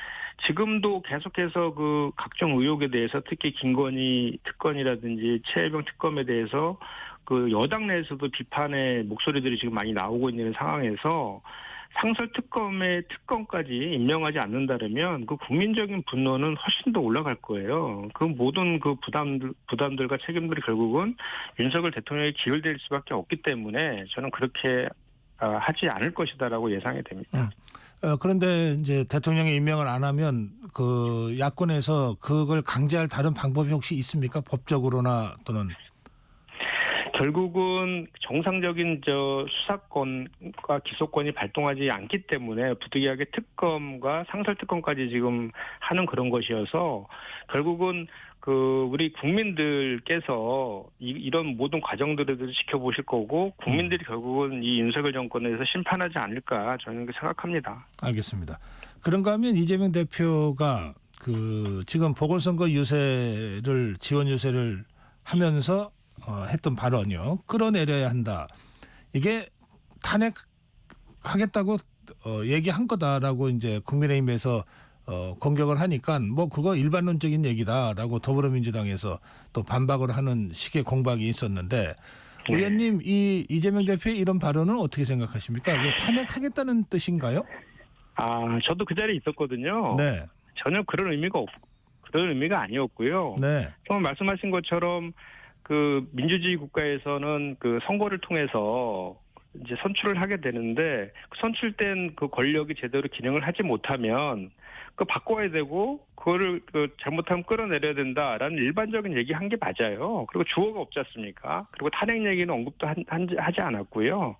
지금도 계속해서 그 각종 의혹에 대해서 특히 김건희 특검이라든지 최혜병 특검에 대해서 그 여당 내에서도 비판의 목소리들이 지금 많이 나오고 있는 상황에서 상설 특검의 특검까지 임명하지 않는다면 그 국민적인 분노는 훨씬 더 올라갈 거예요. 그 모든 그 부담들과 책임들이 결국은 윤석열 대통령에 기울될 수밖에 없기 때문에 저는 그렇게 하지 않을 것이다라고 예상이 됩니다.
그런데 이제 대통령이 임명을 안 하면 그 야권에서 그걸 강제할 다른 방법이 혹시 있습니까? 법적으로나 또는?
결국은 정상적인 수사권과 기소권이 발동하지 않기 때문에 부득이하게 특검과 상설특검까지 지금 하는 그런 것이어서 결국은 그 우리 국민들께서 이런 모든 과정들을 지켜보실 거고 국민들이 결국은 이 윤석열 정권에서 심판하지 않을까 저는 생각합니다.
알겠습니다. 그런가 하면 이재명 대표가 그 지금 보궐선거 유세를 지원 유세를 하면서 했던 발언이요. 끌어내려야 한다. 이게 탄핵하겠다고 얘기한 거다라고 이제 국민의힘에서 공격을 하니까 뭐 그거 일반론적인 얘기다라고 더불어민주당에서 또 반박을 하는 식의 공박이 있었는데
네.
의원님 이 이재명 대표의 이런 발언은 어떻게 생각하십니까? 이게 탄핵하겠다는 뜻인가요?
저도 그 자리에 있었거든요.
네.
전혀 그런 의미가 아니었고요.
네.
처음 말씀하신 것처럼 그 민주주의 국가에서는 그 선거를 통해서 이제 선출을 하게 되는데 그 선출된 그 권력이 제대로 기능을 하지 못하면 그 바꿔야 되고 그거를 그 잘못하면 끌어내려야 된다라는 일반적인 얘기 한 게 맞아요. 그리고 주어가 없지 않습니까? 그리고 탄핵 얘기는 언급도 하지 않았고요.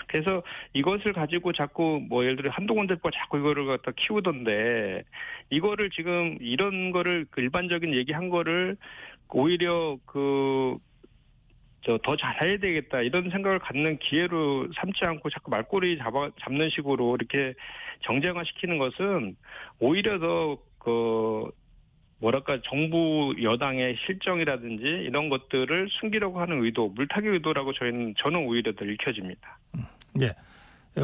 그래서 이것을 가지고 자꾸 뭐 예를 들어 한동훈 대표가 자꾸 이거를 갖다 키우던데 이거를 지금 이런 거를 그 일반적인 얘기한 거를 오히려 더 잘해야 되겠다 이런 생각을 갖는 기회로 삼지 않고 자꾸 말꼬리 잡는 식으로 이렇게 정쟁화시키는 것은 오히려 더 정부 여당의 실정이라든지 이런 것들을 숨기려고 하는 의도, 물타기 의도라고 저는 오히려 더 읽혀집니다.
예.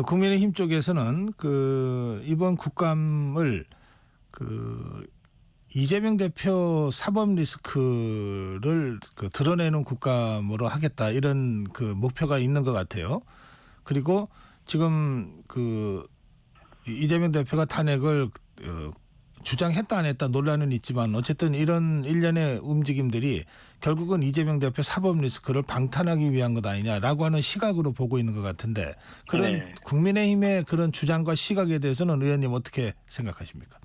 국민의힘 쪽에서는 그 이번 국감을 이재명 대표 사법 리스크를 드러내는 국감으로 하겠다 이런 그 목표가 있는 것 같아요. 그리고 지금 이재명 대표가 탄핵을 주장했다 안 했다 논란은 있지만 어쨌든 이런 일련의 움직임들이 결국은 이재명 대표 사법 리스크를 방탄하기 위한 것 아니냐라고 하는 시각으로 보고 있는 것 같은데 그런
네.
국민의힘의 그런 주장과 시각에 대해서는 의원님 어떻게 생각하십니까?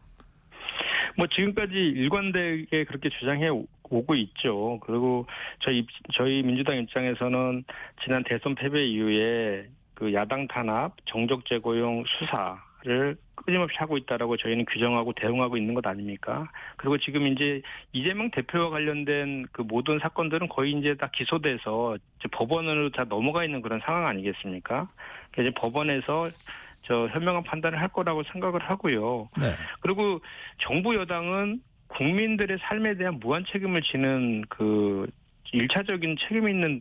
뭐 지금까지 일관되게 그렇게 주장해 오고 있죠. 그리고 저희 민주당 입장에서는 지난 대선 패배 이후에 그 야당 탄압, 정적 재고용 수사를 끊임없이 하고 있다라고 저희는 규정하고 대응하고 있는 것 아닙니까? 그리고 지금 이제 이재명 대표와 관련된 그 모든 사건들은 거의 이제 다 기소돼서 이제 법원으로 다 넘어가 있는 그런 상황 아니겠습니까? 그래서 이제 법원에서 현명한 판단을 할 거라고 생각을 하고요.
네.
그리고 정부 여당은 국민들의 삶에 대한 무한 책임을 지는 그 1차적인 책임 있는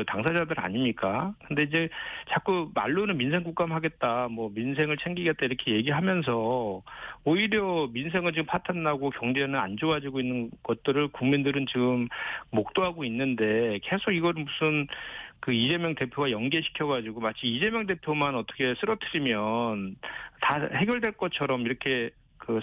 당사자들 아닙니까? 근데 이제 자꾸 말로는 민생 국감하겠다, 뭐 민생을 챙기겠다 이렇게 얘기하면서 오히려 민생은 지금 파탄나고 경제는 안 좋아지고 있는 것들을 국민들은 지금 목도하고 있는데 계속 이걸 무슨 그 이재명 대표와 연계시켜가지고 마치 이재명 대표만 어떻게 쓰러뜨리면 다 해결될 것처럼 이렇게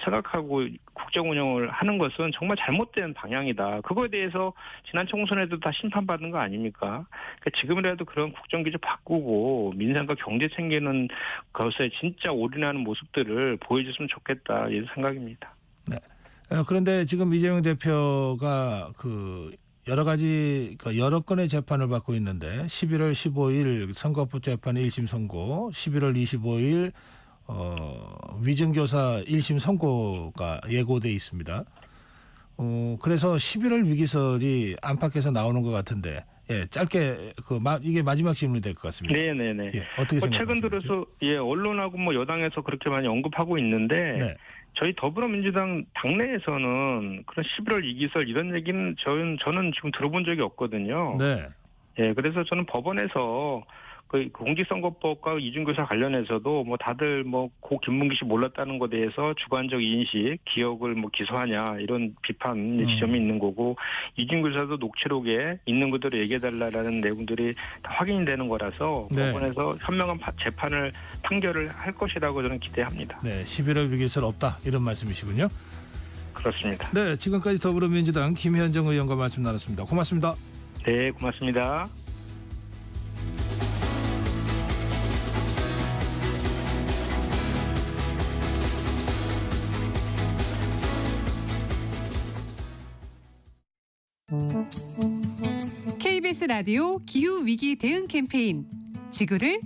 생각하고 국정 운영을 하는 것은 정말 잘못된 방향이다. 그거에 대해서 지난 총선에도 다 심판받은 거 아닙니까? 그러니까 지금이라도 그런 국정 기조 바꾸고 민생과 경제 챙기는 것에 진짜 올인하는 모습들을 보여줬으면 좋겠다 이런 생각입니다.
네. 그런데 지금 이재명 대표가 여러 가지 여러 건의 재판을 받고 있는데 11월 15일 선거법 재판 1심 선고, 11월 25일 위증교사 1심 선고가 예고돼 있습니다. 그래서 11월 위기설이 안팎에서 나오는 것 같은데 짧게 이게 마지막 질문이 될 것 같습니다.
네네네.
어떻게 생각하십니까?
최근 들어서 언론하고 여당에서 그렇게 많이 언급하고 있는데
네.
저희 더불어민주당 당내에서는 그런 11월 위기설 이런 얘기는 저는 지금 들어본 적이 없거든요.
네.
그래서 저는 법원에서 그 공직선거법과 이중교사 관련해서도 다들 고 김문기 씨 몰랐다는 것에 대해서 주관적 인식, 기억을 기소하냐 이런 비판 지점이 있는 거고 이중교사도 녹취록에 있는 그대로 얘기해달라는 내용들이 다 확인이 되는 거라서
네.
법원에서 현명한 재판을 판결을 할 것이라고 저는 기대합니다.
네, 11월 위기설 없다 이런 말씀이시군요.
그렇습니다.
네, 지금까지 더불어민주당 김현정 의원과 말씀 나눴습니다. 고맙습니다.
네, 고맙습니다.
KBS 라디오 기후위기 대응 캠페인 지구를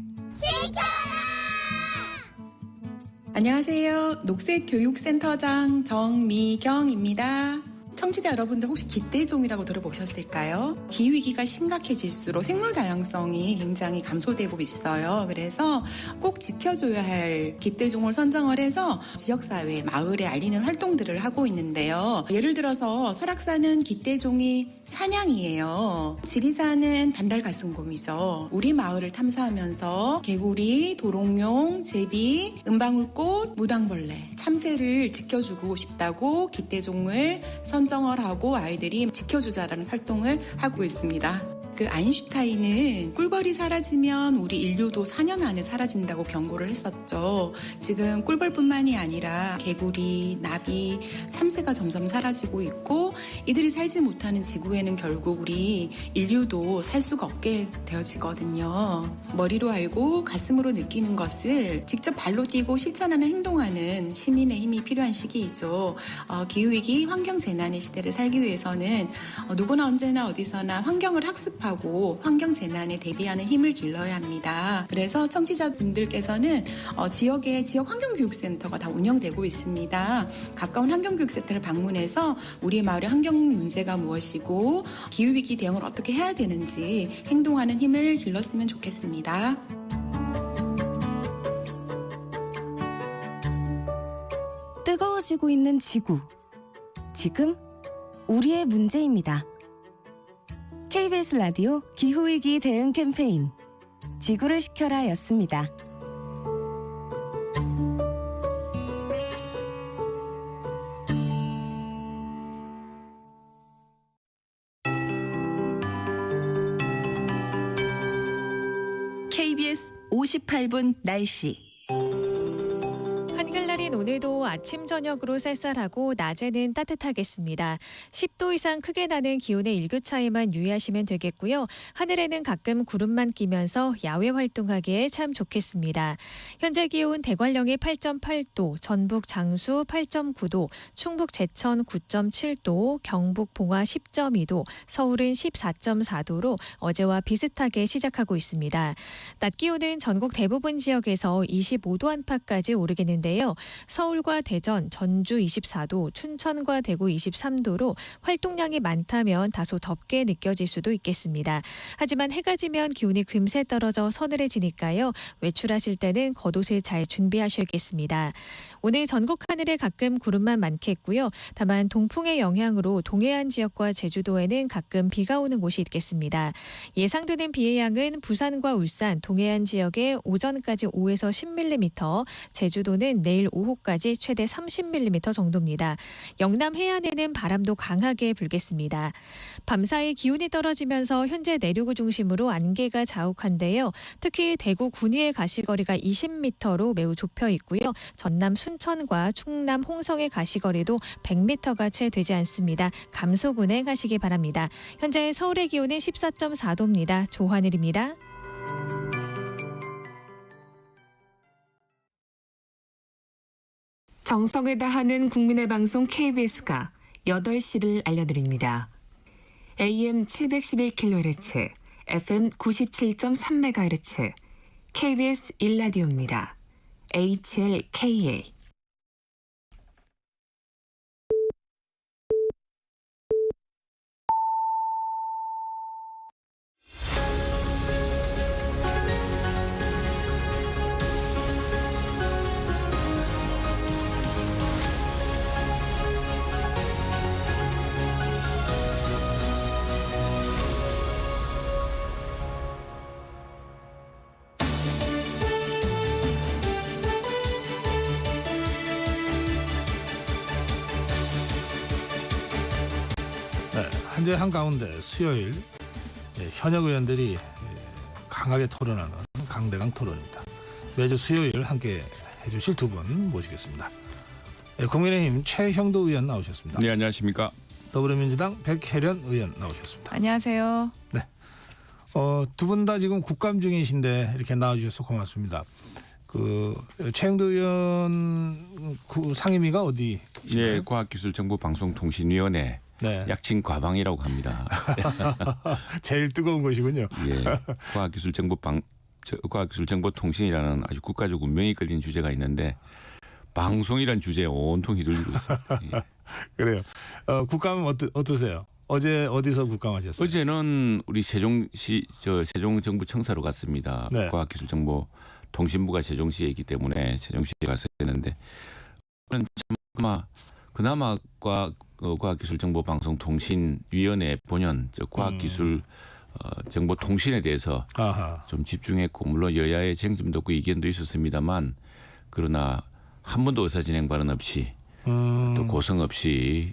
안녕하세요. 녹색교육센터장 정미경입니다. 청취자 여러분들 혹시 깃대종이라고 들어보셨을까요? 기후위기가 심각해질수록 생물 다양성이 굉장히 감소되고 있어요. 그래서 꼭 지켜줘야 할 깃대종을 선정을 해서 지역사회, 마을에 알리는 활동들을 하고 있는데요. 예를 들어서 설악산은 깃대종이 사냥이에요. 지리산은 반달가슴곰이죠. 우리 마을을 탐사하면서 개구리, 도롱뇽, 제비, 은방울꽃, 무당벌레, 참새를 지켜주고 싶다고 깃대종을 선정을 하고 아이들이 지켜주자라는 활동을 하고 있습니다. 아인슈타인은 꿀벌이 사라지면 우리 인류도 4년 안에 사라진다고 경고를 했었죠. 지금 꿀벌뿐만이 아니라 개구리, 나비, 참새가 점점 사라지고 있고 이들이 살지 못하는 지구에는 결국 우리 인류도 살 수가 없게 되어지거든요. 머리로 알고 가슴으로 느끼는 것을 직접 발로 뛰고 실천하는 행동하는 시민의 힘이 필요한 시기이죠. 기후위기, 환경재난의 시대를 살기 위해서는 누구나 언제나 어디서나 환경을 학습하고 환경재난에 대비하는 힘을 길러야 합니다. 그래서 청취자분들께서는 지역에 지역 환경교육센터가 다 운영되고 있습니다. 가까운 환경교육센터를 방문해서 우리 마을의 환경 문제가 무엇이고 기후위기 대응을 어떻게 해야 되는지 행동하는 힘을 길렀으면 좋겠습니다.
뜨거워지고 있는 지구. 지금 우리의 문제입니다. KBS 라디오 기후위기 대응 캠페인 지구를 지켜라 였습니다.
KBS 58분 날씨.
한글날인 오늘도 아침 저녁으로 쌀쌀하고 낮에는 따뜻하겠습니다. 10도 이상 크게 나는 기온의 일교차에만 유의하시면 되겠고요. 하늘에는 가끔 구름만 끼면서 야외 활동하기에 참 좋겠습니다. 현재 기온 대관령이 8.8도, 전북 장수 8.9도, 충북 제천 9.7도, 경북 봉화 10.2도, 서울은 14.4도로 어제와 비슷하게 시작하고 있습니다. 낮 기온은 전국 대부분 지역에서 25도 안팎까지 오르겠는데요. 서울과 대전, 전주 24도, 춘천과 대구 23도로 활동량이 많다면 다소 덥게 느껴질 수도 있겠습니다. 하지만 해가 지면 기온이 금세 떨어져 서늘해지니까요. 외출하실 때는 겉옷을 잘 준비하셔야겠습니다. 오늘 전국 하늘에 가끔 구름만 많겠고요. 다만 동풍의 영향으로 동해안 지역과 제주도에는 가끔 비가 오는 곳이 있겠습니다. 예상되는 비의 양은 부산과 울산, 동해안 지역에 오전까지 5에서 10mm, 제주도는 내일 오후까지 최대 30mm 정도입니다. 영남 해안에는 바람도 강하게 불겠습니다. 밤사이 기온이 떨어지면서 현재 내륙을 중심으로 안개가 자욱한데요. 특히 대구 군위의 가시거리가 20m로 매우 좁혀 있고요. 전남 순천과 충남 홍성의 가시거리도 100m가 채 되지 않습니다. 감소군에 가시기 바랍니다. 현재 서울의 기온은 14.4도입니다. 조하늘입니다.
정성을 다하는 국민의 방송 KBS가 8시를 알려드립니다. AM 711kHz, FM 97.3MHz, KBS 1라디오입니다. HLKA
한 주의 한가운데 수요일 현역 의원들이 강하게 토론하는 강대강 토론입니다. 매주 수요일 함께 해주실 두 분 모시겠습니다. 국민의힘 최형도 의원 나오셨습니다.
네, 안녕하십니까.
더불어민주당 백혜련 의원 나오셨습니다.
안녕하세요.
두 분 다 지금 국감 중이신데 이렇게 나와주셔서 고맙습니다. 그 최형도 의원 상임위가 어디?
예, 과학기술정보방송통신위원회
네.
약칭 과방이라고 합니다.
제일 뜨거운 것이군요.
예, 과학기술정보통신이라는 아주 국가적 운명이 걸린 주제가 있는데 방송이란 주제에 온통 휘둘리고 있습니다. 예.
그래요. 국감 어떠세요? 어제 어디서 국감하셨어요?
어제는 우리 세종시 세종정부청사로 갔습니다.
네.
과학기술정보통신부가 세종시에 있기 때문에 세종시에 가서 했는데 그나마 과학기술정보방송통신위원회 본연 과학기술 정보통신에 대해서
아하.
좀 집중했고 물론 여야의 쟁점도 없고 이견도 있었습니다만 그러나 한 번도 의사진행 발언 없이 또 고성 없이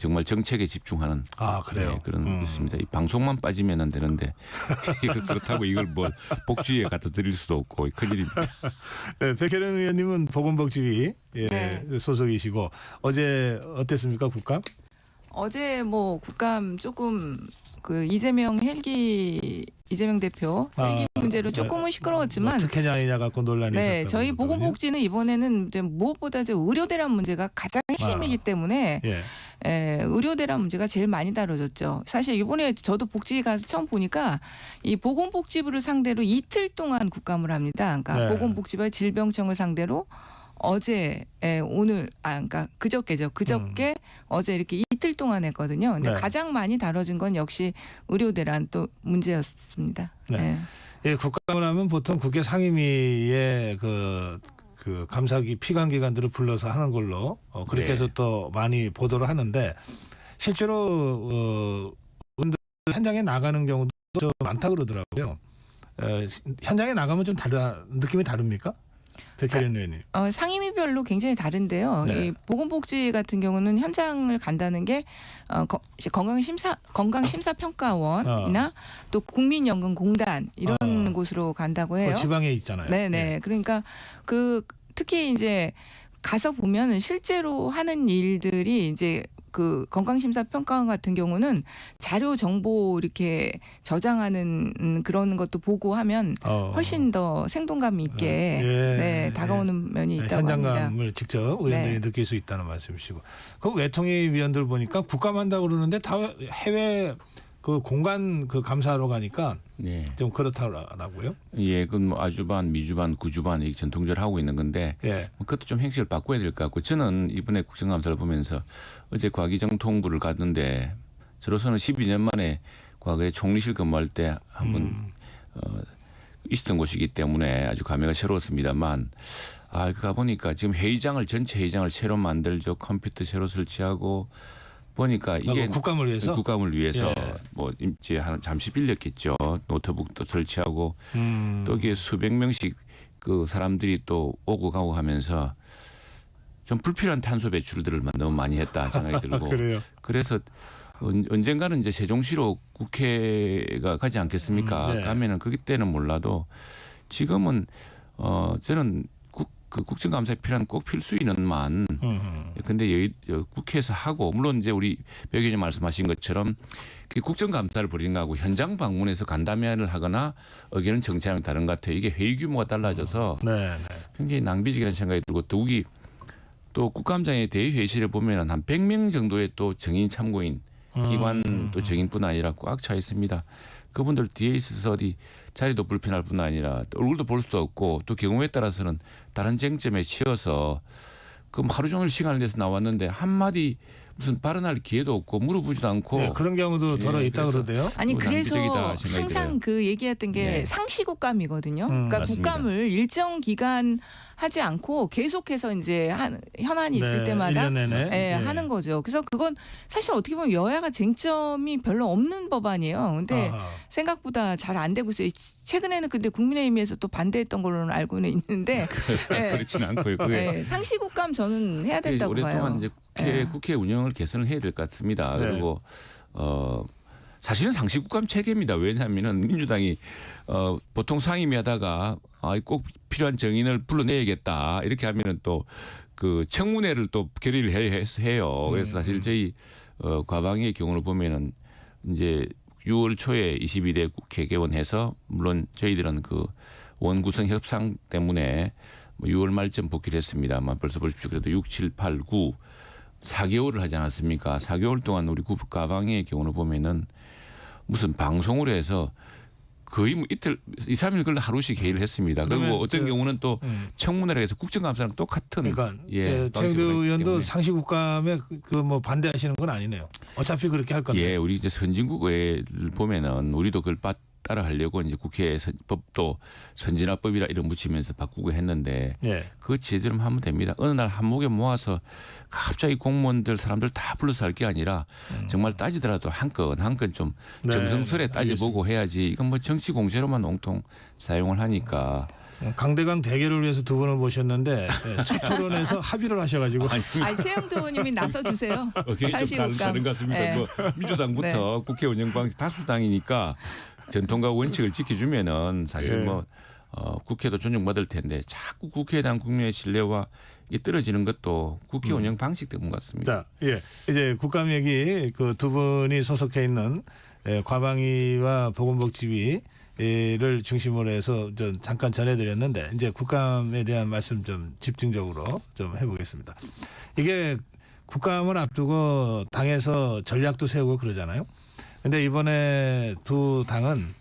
정말 정책에 집중하는
그래요.
그런 있습니다. 이 방송만 빠지면 안 되는데 그렇다고 이걸 뭐 복지에 갖다 드릴 수도 없고 큰일입니다.
네, 백혜련 의원님은 보건복지위 소속이시고 어제 어땠습니까 국감?
어제 뭐 국감 조금 그 이재명 대표 헬기 문제로 조금은 시끄러웠지만
특혜냐 아니냐 갖고 논란이
네,
있었다고
저희
그러더군요.
보건복지는 이번에는 이제 무엇보다 이제 의료대란 문제가 가장 핵심이기 때문에 의료대란 문제가 제일 많이 다뤄졌죠. 사실 이번에 저도 복지 가서 처음 보니까 이 보건복지부를 상대로 이틀 동안 국감을 합니다. 그러니까 보건복지부와 질병청을 상대로 어제 오늘 그러니까 그저께죠. 그저께 어제 이렇게 이틀 동안 했거든요. 근데 가장 많이 다뤄진 건 역시 의료대란 또 문제였습니다.
네. 예, 국감을 하면 보통 국회 상임위에 그 감사기 피감기관들을 불러서 하는 걸로 그렇게 해서 또 많이 보도를 하는데 실제로 현장에 나가는 경우도 좀 많다 그러더라고요. 현장에 나가면 좀 느낌이 다릅니까? 백혜련 의원님.
상임위별로 굉장히 다른데요. 이 보건복지 같은 경우는 현장을 간다는 게 건강심사평가원이나 또 국민연금공단 이런 곳으로 간다고 해요.
지방에 있잖아요.
네네. 그러니까 특히 이제 가서 보면 실제로 하는 일들이 이제 그 건강심사평가원 같은 경우는 자료 정보 이렇게 저장하는 그런 것도 보고 하면 훨씬 더 생동감 있게 다가오는 면이 있다고
현장감을
합니다.
직접 의원들이 느낄 수 있다는 말씀이시고 그 외통위 위원들 보니까 국감한다고 그러는데 다 해외 그 공간 감사하러 가니까 좀 그렇다라고요?
예, 그건 뭐 아주반, 미주반, 구주반 이렇게 전통적으로 하고 있는 건데 그것도 좀 행식을 바꿔야 될 것 같고 저는 이번에 국정감사를 보면서 어제 과기정통부를 갔는데 저로서는 12년 만에 과거에 총리실 근무할 때 한번 있었던 곳이기 때문에 아주 감회가 새로웠습니다만 가보니까 지금 전체 회의장을 새로 만들죠. 컴퓨터 새로 설치하고 보니까 이게
국감을 위해서
뭐 이제 잠시 빌렸겠죠. 노트북도 설치하고 또 이게 수백 명씩 그 사람들이 또 오고 가고 하면서 좀 불필요한 탄소 배출들을 너무 많이 했다 생각이 들고
그래요?
그래서 언젠가는 이제 세종시로 국회가 가지 않겠습니까? 가면은 그때는 몰라도 지금은 저는 국정감사에 필요한 꼭 필수인원만 근데 국회에서 하고 물론 이제 우리 백 의원님 말씀하신 것처럼 그 국정감사를 벌이는 거하고 현장 방문해서 간담회를 하거나 의견은 정치랑 다른 것 같아요. 이게 회의 규모가 달라져서 굉장히 낭비적이라는 생각이 들고 또 국감장의 대회의실에 보면 한 100명 정도의 또 정인 참고인 기관 또 정인뿐 아니라 꽉 차 있습니다. 그분들 뒤에 있어서 어디 자리도 불편할 뿐 아니라 얼굴도 볼 수 없고 또 경우에 따라서는 다른 쟁점에 치여서 하루 종일 시간을 내서 나왔는데 한마디 무슨 발언할 기회도 없고 물어보지도 않고
그런 경우도 더러 있다 그러대요.
아니 그래서 항상 그 얘기했던 게 상시국감이거든요. 그러니까
맞습니다.
국감을 일정 기간 하지 않고 계속해서 이제 현안이 있을 때마다 하는 거죠. 그래서 그건 사실 어떻게 보면 여야가 쟁점이 별로 없는 법안이에요. 근데 생각보다 잘 안 되고 있어요. 최근에는 근데 국민의힘에서 또 반대했던 걸로는 알고는 있는데
그렇지는 않고요.
상시국감 저는 해야 된다고 봐요.
오랫동안 이제 국회 운영을 개선을 해야 될 것 같습니다. 그리고 사실은 상시 국감 체계입니다. 왜냐하면은 민주당이 보통 상임위하다가 꼭 필요한 정인을 불러내야겠다 이렇게 하면은 또 그 청문회를 또 결의를 해요. 그래서 사실 저희 과방위의 경우를 보면은 이제 6월 초에 22대 국회 개원해서 물론 저희들은 그 원구성 협상 때문에 6월 말쯤 복귀를 했습니다만 벌써 보십시오. 그래도 6, 7, 8, 9 4개월을 하지 않았습니까? 4개월 동안 우리 과방위의 경우를 보면은 무슨 방송을 해서 거의 뭐 이틀, 2, 3일 걸로 하루씩 회의를 했습니다. 그리고 어떤 경우는 또 청문회를 해서 국정감사랑 똑같은.
그러니까
예,
최영두 의원도 상시국감에 그 뭐 반대하시는 건 아니네요. 어차피 그렇게 할 건데.
예, 우리 이제 선진국을 보면은 우리도 그걸 따라 하려고 이제 국회에서 법도 선진화법이라 이름 붙이면서 바꾸고 했는데
예.
그거 제대로 하면 됩니다. 어느 날 한목에 모아서 갑자기 공무원들 사람들 다 불러서 할 게 아니라 정말 따지더라도 한 건 좀
네,
정성스레 따져보고 해야지 이건 뭐 정치 공세로만 온통 사용을 하니까.
강대강 대결을 위해서 두 분을 모셨는데 첫 토론에서 합의를 하셔가지고
최영두 의원님이 나서 주세요.
좀 다른 것 같습니다.
네.
뭐 민주당부터 국회 운영 방식 다수당이니까 전통과 원칙을 지켜주면은 사실 뭐 국회도 존중받을 텐데 자꾸 국회에 대한 국민의 신뢰와 이게 떨어지는 것도 국회 운영 방식 때문 같습니다.
자, 예, 이제 국감 얘기 그 두 분이 소속해 있는 과방위와 보건복지위를 중심으로 해서 좀 잠깐 전해드렸는데 이제 국감에 대한 말씀 좀 집중적으로 좀 해보겠습니다. 이게 국감을 앞두고 당에서 전략도 세우고 그러잖아요. 근데 이번에 두 당은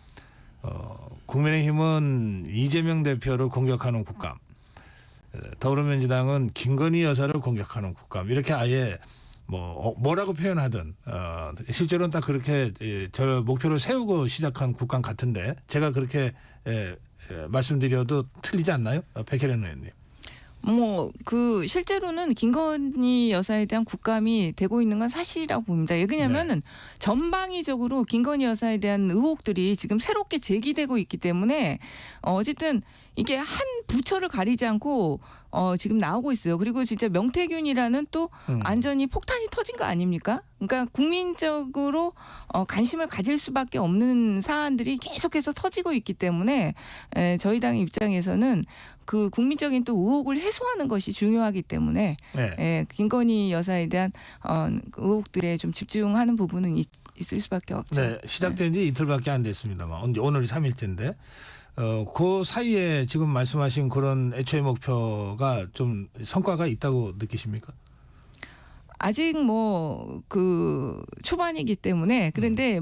국민의힘은 이재명 대표를 공격하는 국감, 더불어민주당은 김건희 여사를 공격하는 국감 이렇게 아예 뭐라고 표현하든 실제로는 딱 그렇게 저 목표를 세우고 시작한 국감 같은데 제가 그렇게 말씀드려도 틀리지 않나요, 백혜련 의원님?
실제로는 김건희 여사에 대한 국감이 되고 있는 건 사실이라고 봅니다. 왜냐하면은 전방위적으로 김건희 여사에 대한 의혹들이 지금 새롭게 제기되고 있기 때문에 어쨌든 이게 한 부처를 가리지 않고 지금 나오고 있어요. 그리고 진짜 명태균이라는 또 완전히 폭탄이 터진 거 아닙니까? 그러니까 국민적으로 관심을 가질 수밖에 없는 사안들이 계속해서 터지고 있기 때문에 저희 당 입장에서는 그 국민적인 또 의혹을 해소하는 것이 중요하기 때문에 김건희 여사에 대한 의혹들에 좀 집중하는 부분은 있을 수밖에 없죠.
네, 시작된 지 이틀밖에 안 됐습니다만 오늘이 3일째인데 그 사이에 지금 말씀하신 그런 애초의 목표가 좀 성과가 있다고 느끼십니까?
아직 초반이기 때문에 그런데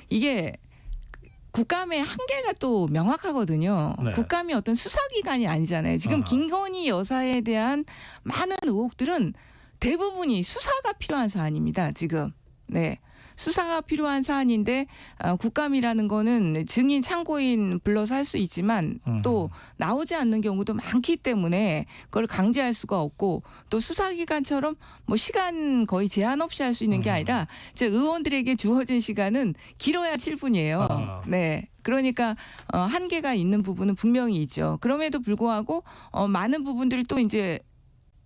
이게 국감의 한계가 또 명확하거든요.
네.
국감이 어떤 수사기관이 아니잖아요. 지금 김건희 여사에 대한 많은 의혹들은 대부분이 수사가 필요한 사안입니다. 지금. 네. 수사가 필요한 사안인데 국감이라는 거는 증인 참고인 불러서 할 수 있지만 또 나오지 않는 경우도 많기 때문에 그걸 강제할 수가 없고 또 수사기관처럼 시간 거의 제한 없이 할 수 있는 게 아니라 의원들에게 주어진 시간은 길어야 7분이에요. 네. 그러니까 한계가 있는 부분은 분명히 있죠. 그럼에도 불구하고 많은 부분들이 또 이제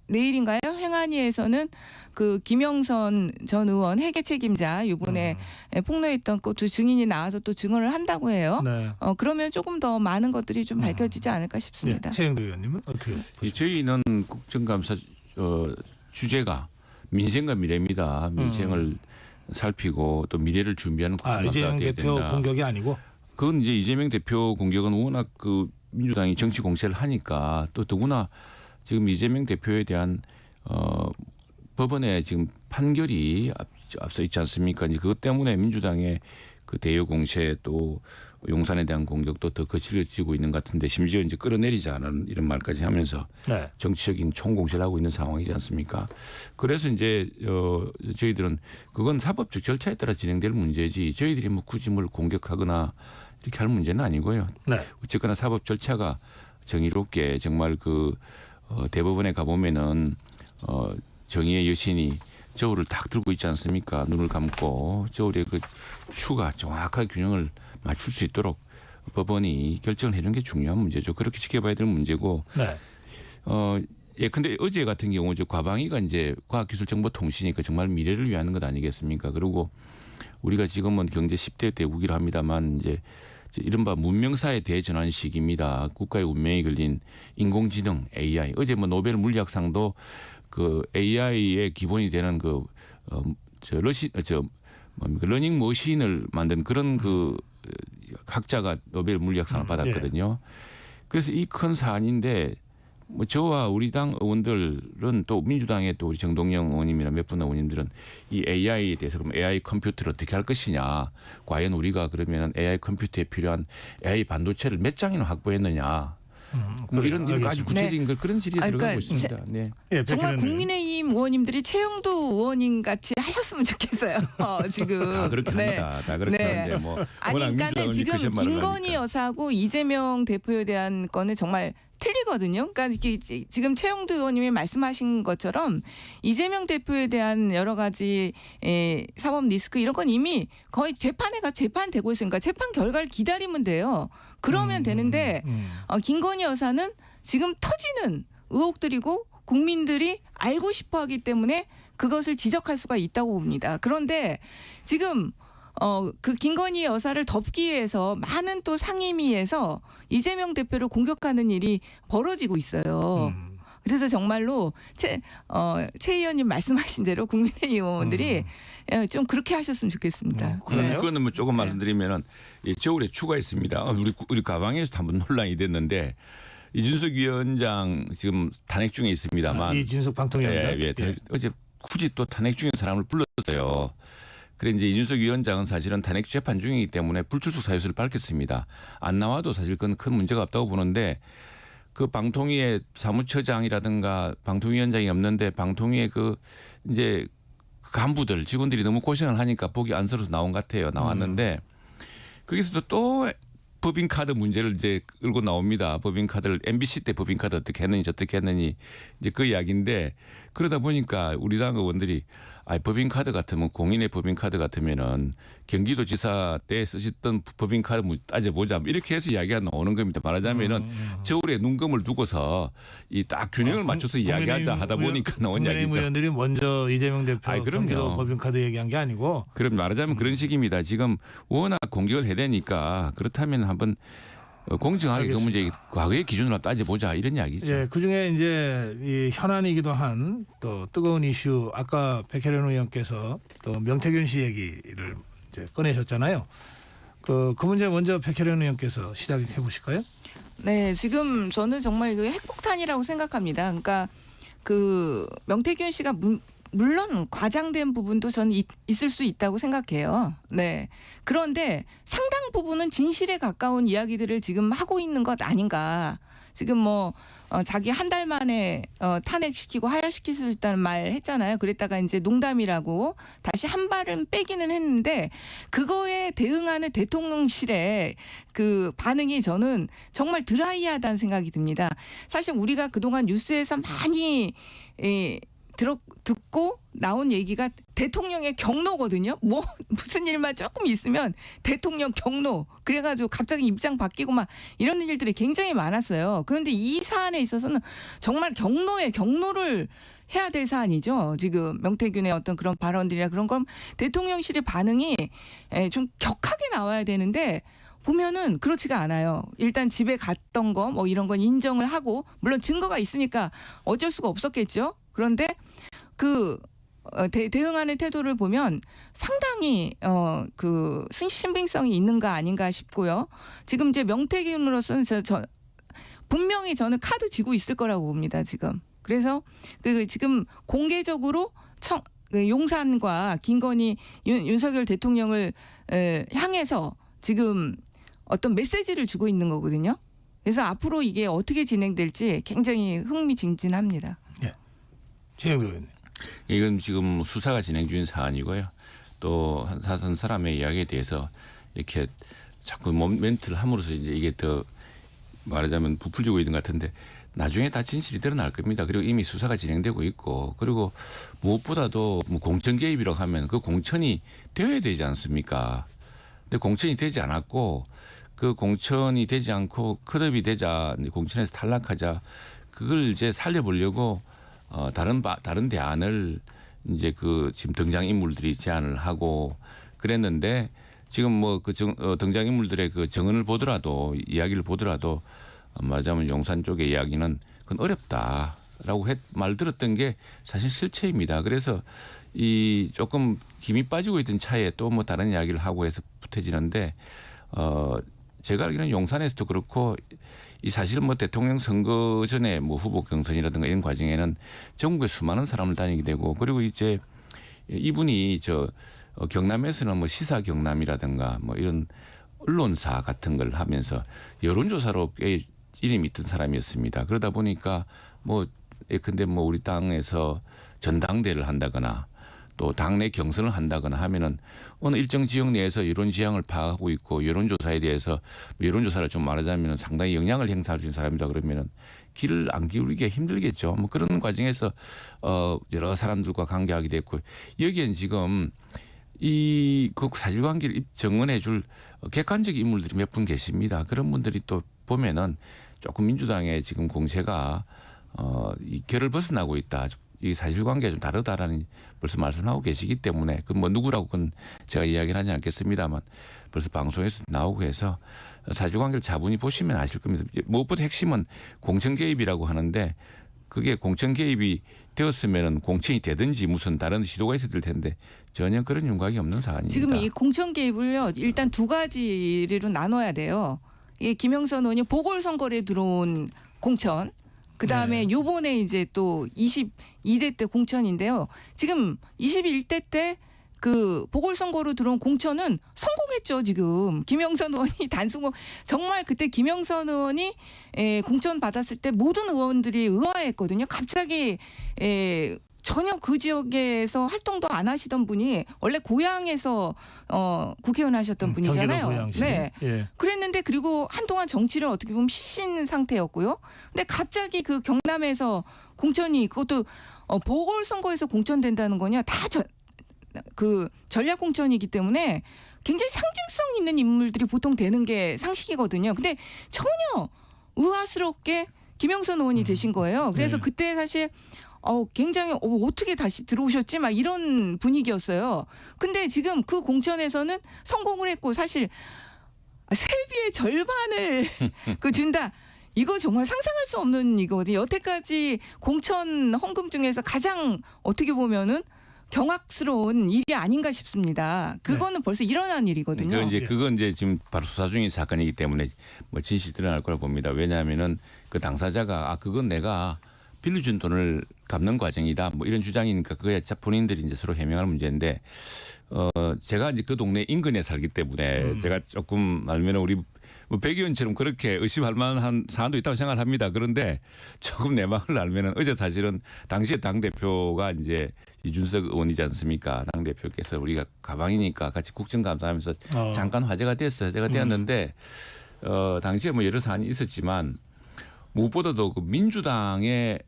내일인가요? 행안위에서는 그 김영선 전 의원 회계 책임자 이번에 폭로했던 그 증인이 나와서 또 증언을 한다고 해요.
네.
그러면 조금 더 많은 것들이 좀 밝혀지지 않을까 싶습니다.
최영두 의원님은 어떻게 보십니까?
저희는 국정감사 주제가 민생과 미래입니다. 민생을 살피고 또 미래를 준비하는 국정감사가
이재명
돼야
대표
된다.
공격이 아니고
그건 이제 이재명 대표 공격은 워낙 그 민주당이 정치 공세를 하니까 또 더구나 지금 이재명 대표에 대한 법원의 지금 판결이 앞서 있지 않습니까? 이제 그것 때문에 민주당의 그 대여 공세 또 용산에 대한 공격도 더 거칠어지고 있는 것 같은데 심지어 이제 끌어내리자는 이런 말까지 하면서 정치적인 총공세를 하고 있는 상황이지 않습니까? 그래서 이제 저희들은 그건 사법적 절차에 따라 진행될 문제지 저희들이 뭐 굳이 뭘 공격하거나 이렇게 할 문제는 아니고요. 어쨌거나 사법 절차가 정의롭게 정말 대법원에 가보면은 정의의 여신이 저울을 딱 들고 있지 않습니까? 눈을 감고 저울의 그 추가 정확하게 균형을 맞출 수 있도록 법원이 결정을 해주는 게 중요한 문제죠. 그렇게 지켜봐야 될 문제고. 근데 어제 같은 경우 과방위가 이제 과학기술정보통신이니까 정말 미래를 위하는 것 아니겠습니까? 그리고 우리가 지금은 경제 10대 대국이라 합니다만 이제 이른바 문명사회 대전환 시기입니다. 국가의 운명이 걸린 인공지능 AI. 어제 뭐 노벨 물리학상도 그 AI의 기본이 되는 러닝 머신을 만든 그런 그 학자가 노벨 물리학상을 받았거든요. 그래서 이 큰 사안인데 뭐 저와 우리 당 의원들은 또 민주당의 또 우리 정동영 의원님이나 몇 분 의원님들은 이 AI에 대해서 그럼 AI 컴퓨터를 어떻게 할 것이냐. 과연 우리가 그러면 AI 컴퓨터에 필요한 AI 반도체를 몇 장이나 확보했느냐. 뭐 이런 아주 구체적인 그런 질이 들어가고 있습니다. 네.
정말 국민의힘 의원님들이 최영도 의원님 같이 하셨으면 좋겠어요. 지금
그렇게 합니다. 다 그렇게 하는데 뭐
아니 그러니까는 지금 김건희 여사하고 이재명 대표에 대한 거는 정말 틀리거든요. 그러니까 이게 지금 최영도 의원님이 말씀하신 것처럼 이재명 대표에 대한 여러 가지 사법 리스크 이런 건 이미 거의 재판되고 있으니까 재판 결과를 기다리면 돼요. 그러면 되는데 김건희 여사는 지금 터지는 의혹들이고 국민들이 알고 싶어하기 때문에 그것을 지적할 수가 있다고 봅니다. 그런데 지금 그 김건희 여사를 덮기 위해서 많은 또 상임위에서 이재명 대표를 공격하는 일이 벌어지고 있어요. 그래서 정말로 최 의원님 말씀하신 대로 국민의힘 의원들이 좀 그렇게 하셨으면 좋겠습니다.
그거는 뭐 조금 말씀드리면은 저울에 추가했습니다. 우리 가방에서도 한번 논란이 됐는데 이준석 위원장 지금 탄핵 중에 있습니다만
이준석 방통위원장
어제 굳이 또 탄핵 중인 사람을 불렀어요. 그래 이제 이준석 위원장은 사실은 탄핵 재판 중이기 때문에 불출석 사유서를 밝혔습니다. 안 나와도 사실 그건 큰 문제가 없다고 보는데 그 방통위의 사무처장이라든가 방통위원장이 없는데 방통위의 그 이제 간부들 직원들이 너무 고생을 하니까 보기 안쓰러워서 나온 것 같아요. 나왔는데 거기서도 또 법인카드 문제를 이제 끌고 나옵니다. 법인카드를 MBC 때 법인카드 어떻게 했느니 저떻게 했느니 이제 그 이야기인데 그러다 보니까 우리 당 의원들이 법인카드 같으면 공인의 법인카드 같으면은 경기도지사 때 쓰셨던 법인카드 따져보자 이렇게 해서 이야기가 나오는 겁니다. 말하자면은 저울에 눈금을 두고서 이 딱 균형을 맞춰서 이야기하자 하다 보니까 나온 이야기죠.
국민의힘 의원들이 먼저 이재명 대표 경기도 법인카드 얘기한 게 아니고.
그럼 말하자면 그런 식입니다. 지금 워낙 공격을 해야 되니까 그렇다면 한번 공정하게 그 문제 과거의 기준으로 따져보자 이런 이야기죠.
예, 그중에 이제 이 현안이기도 한 또 뜨거운 이슈 아까 백혜련 의원께서 또 명태균 씨 얘기를 이제 꺼내셨잖아요. 그 문제 먼저 백혜련 의원께서 시작해 보실까요?
네, 지금 저는 정말 이거 핵폭탄이라고 생각합니다. 그러니까 그 명태균 씨가 물론 과장된 부분도 저는 있을 수 있다고 생각해요. 네. 그런데 상당 부분은 진실에 가까운 이야기들을 지금 하고 있는 것 아닌가. 지금 뭐 자기 한 달 만에 탄핵시키고 하야시킬 수 있다는 말 했잖아요. 그랬다가 이제 농담이라고 다시 한 발은 빼기는 했는데 그거에 대응하는 대통령실의 그 반응이 저는 정말 드라이하다는 생각이 듭니다. 사실 우리가 그동안 뉴스에서 많이 듣고 나온 얘기가 대통령의 경로거든요. 뭐 무슨 일만 조금 있으면 대통령 경로 그래가지고 갑자기 입장 바뀌고 막 이런 일들이 굉장히 많았어요. 그런데 이 사안에 있어서는 정말 경로를 해야 될 사안이죠. 지금 명태균의 어떤 그런 발언들이나 그런 건 대통령실의 반응이 좀 격하게 나와야 되는데 보면은 그렇지가 않아요. 일단 집에 갔던 거 뭐 이런 건 인정을 하고 물론 증거가 있으니까 어쩔 수가 없었겠죠. 그런데 그 대응하는 태도를 보면 상당히 그 신빙성이 있는가 아닌가 싶고요. 지금 이제 명태균으로서는 분명히 저는 카드 쥐고 있을 거라고 봅니다. 지금. 그래서 그 지금 공개적으로 용산과 김건희 윤석열 대통령을 향해서 지금 어떤 메시지를 주고 있는 거거든요. 그래서 앞으로 이게 어떻게 진행될지 굉장히 흥미진진합니다.
예. 최영도 의원님.
이건 지금 수사가 진행 중인 사안이고요. 또 한 사람의 이야기에 대해서 이렇게 자꾸 멘트를 함으로써 이제 이게 더 말하자면 부풀지고 있는 것 같은데 나중에 다 진실이 드러날 겁니다. 그리고 이미 수사가 진행되고 있고 그리고 무엇보다도 뭐 공천 개입이라고 하면 그 공천이 되어야 되지 않습니까? 근데 공천이 되지 않았고 그 공천이 되지 않고 컷업이 되자 공천에서 탈락하자 그걸 이제 살려보려고 다른 대안을 이제 그 지금 등장 인물들이 제안을 하고 그랬는데 지금 뭐 그 등장인물들의 그 정언을 보더라도 이야기를 보더라도 말하자면 용산 쪽의 이야기는 그건 어렵다라고 말 들었던 게 사실 실체입니다. 그래서 이 조금 힘이 빠지고 있던 차에 또 뭐 다른 이야기를 하고 해서 붙어지는데 제가 알기로는 용산에서도 그렇고 이 사실은 뭐 대통령 선거 전에 뭐 후보 경선이라든가 이런 과정에는 전국에 수많은 사람을 다니게 되고 그리고 이제 이분이 경남에서는 뭐 시사 경남이라든가 뭐 이런 언론사 같은 걸 하면서 여론조사로 꽤 이름이 있던 사람이었습니다. 그러다 보니까 뭐 예컨대 뭐 우리 당에서 전당대를 한다거나 또 당내 경선을 한다거나 하면은 어느 일정 지역 내에서 여론 지향을 파악하고 있고 여론조사에 대해서 여론조사를 좀 말하자면 상당히 영향을 행사할 수 있는 사람이다 그러면은 귀를 안 기울이기가 힘들겠죠. 뭐 그런 과정에서 여러 사람들과 관계하게 됐고 여기엔 지금 그 사실관계를 정언해 줄 객관적 인물들이 몇 분 계십니다. 그런 분들이 또 보면은 조금 민주당의 지금 공세가 이 결을 벗어나고 있다. 이 사실관계가 좀 다르다라는 벌써 말씀하고 계시기 때문에 그 뭐 누구라고 그건 제가 이야기는 하지 않겠습니다만 벌써 방송에서 나오고 해서 사실관계를 차분히 보시면 아실 겁니다. 무엇보다 핵심은 공천 개입이라고 하는데 그게 공천 개입이 되었으면은 공천이 되든지 무슨 다른 시도가 있었을 텐데 전혀 그런 윤곽이 없는 사안입니다.
지금 이 공천 개입을요 일단 두 가지로 나눠야 돼요. 이 김영선 의원이 보궐선거에 들어온 공천. 그다음에 요번에 이제 또 22대 때 공천인데요. 지금 21대 때 그 보궐선거로 들어온 공천은 성공했죠. 지금 김영선 의원이 단순 정말 그때 김영선 의원이 공천 받았을 때 모든 의원들이 의아했거든요. 갑자기 전혀 그 지역에서 활동도 안 하시던 분이 원래 고향에서 국회의원 하셨던 분이잖아요. 네.
예.
그랬는데 그리고 한동안 정치를 어떻게 보면 쉬신 상태였고요. 근데 갑자기 그 경남에서 공천이 그것도 보궐선거에서 공천된다는 거냐 그 전략 공천이기 때문에 굉장히 상징성 있는 인물들이 보통 되는 게 상식이거든요. 근데 전혀 의아스럽게 김영선 의원이 되신 거예요. 그래서 그때 사실 굉장히 어떻게 다시 들어오셨지? 막 이런 분위기였어요. 근데 지금 그 공천에서는 성공을 했고 사실 세비의 절반을 준다. 이거 정말 상상할 수 없는 이거거든요. 여태까지 공천 헌금 중에서 가장 어떻게 보면은 경악스러운 일이 아닌가 싶습니다. 그거는 벌써 일어난 일이거든요.
그건 이제 지금 바로 수사 중인 사건이기 때문에 뭐 진실이 드러날 거라 봅니다. 왜냐하면은 그 당사자가 그건 내가 빌려준 돈을 갚는 과정이다. 뭐 이런 주장이니까 그게 본인들이 이제 서로 해명할 문제인데 제가 이제 그 동네 인근에 살기 때문에 제가 조금 알면 우리 뭐 백 의원처럼 그렇게 의심할 만한 사안도 있다고 생각을 합니다. 그런데 조금 내막을 알면은 어제 사실은 당시에 당대표가 이제 이준석 의원이지 않습니까? 당대표께서 우리가 가방이니까 같이 국정감사하면서 잠깐 화제가 됐어요. 제가 되었는데 당시에 뭐 여러 사안이 있었지만 무엇보다도 그 민주당의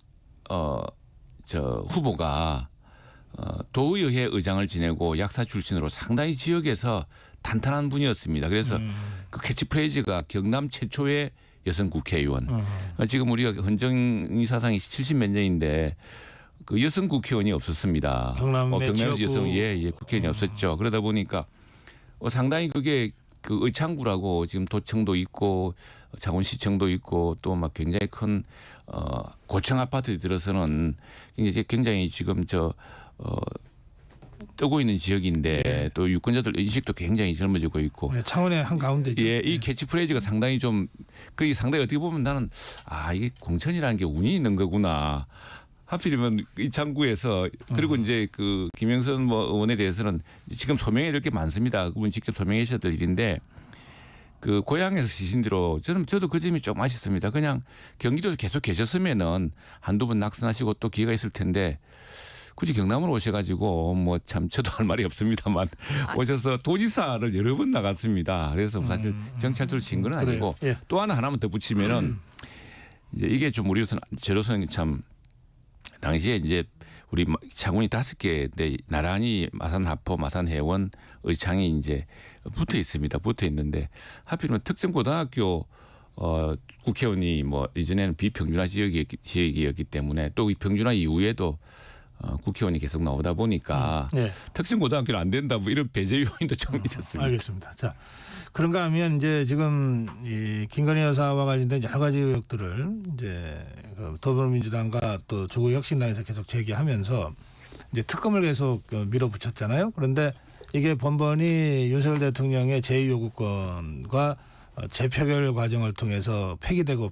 후보가 도의회 의장을 지내고 약사 출신으로 상당히 지역에서 탄탄한 분이었습니다. 그래서 그 캐치프레이즈가 경남 최초의 여성 국회의원. 지금 우리가 헌정의 사상이 70몇 년인데 그 여성 국회의원이 없었습니다. 경남에서 여성 국회의원이 없었죠. 그러다 보니까 상당히 그게 그 의창구라고 지금 도청도 있고 창원시청도 있고 또 막 굉장히 큰 고층 아파트에 들어서는 굉장히 지금 뜨고 있는 지역인데 또 유권자들 인식도 굉장히 젊어지고 있고
창원의 한 가운데죠.
이 캐치프레이즈가 상당히 좀 그게 상당히 어떻게 보면 나는 이게 공천이라는 게 운이 있는 거구나. 하필이면 이 창구에서 그리고 이제 그 김영선 의원에 대해서는 지금 소명이 이렇게 많습니다. 그분 직접 소명해 주셨던 일인데 그 고향에서 시신 대로 저도 그 점이 좀 아쉽습니다. 그냥 경기도에 계속 계셨으면은 한두 번 낙선하시고 또 기회가 있을 텐데 굳이 경남으로 오셔가지고 뭐 참 저도 할 말이 없습니다만 오셔서 도지사를 여러 번 나갔습니다. 그래서 사실 정치활동을 진 건 아니고 또 하나만 더 붙이면은 이제 이게 좀 저로서는 참 당시에 이제 우리 창원이 5개인데 나란히 마산하포, 마산해원, 의창이 이제 붙어 있습니다. 붙어 있는데 하필이면 특정고등학교 국회의원이 뭐 이전에는 비평준화 지역이었기 때문에 또 이 평준화 이후에도 국회의원이 계속 나오다 보니까
네.
특성고등학교는 안 된다 뭐 이런 배제 요인도 좀 있었습니다.
알겠습니다. 자, 그런가 하면 이제 지금 이 김건희 여사와 관련된 여러 가지 의혹들을 이제 그 더불어민주당과 또 조국혁신당에서 계속 제기하면서 이제 특검을 계속 밀어붙였잖아요. 그런데 이게 번번이 윤석열 대통령의 제2요구권과 재표결 과정을 통해서 폐기되고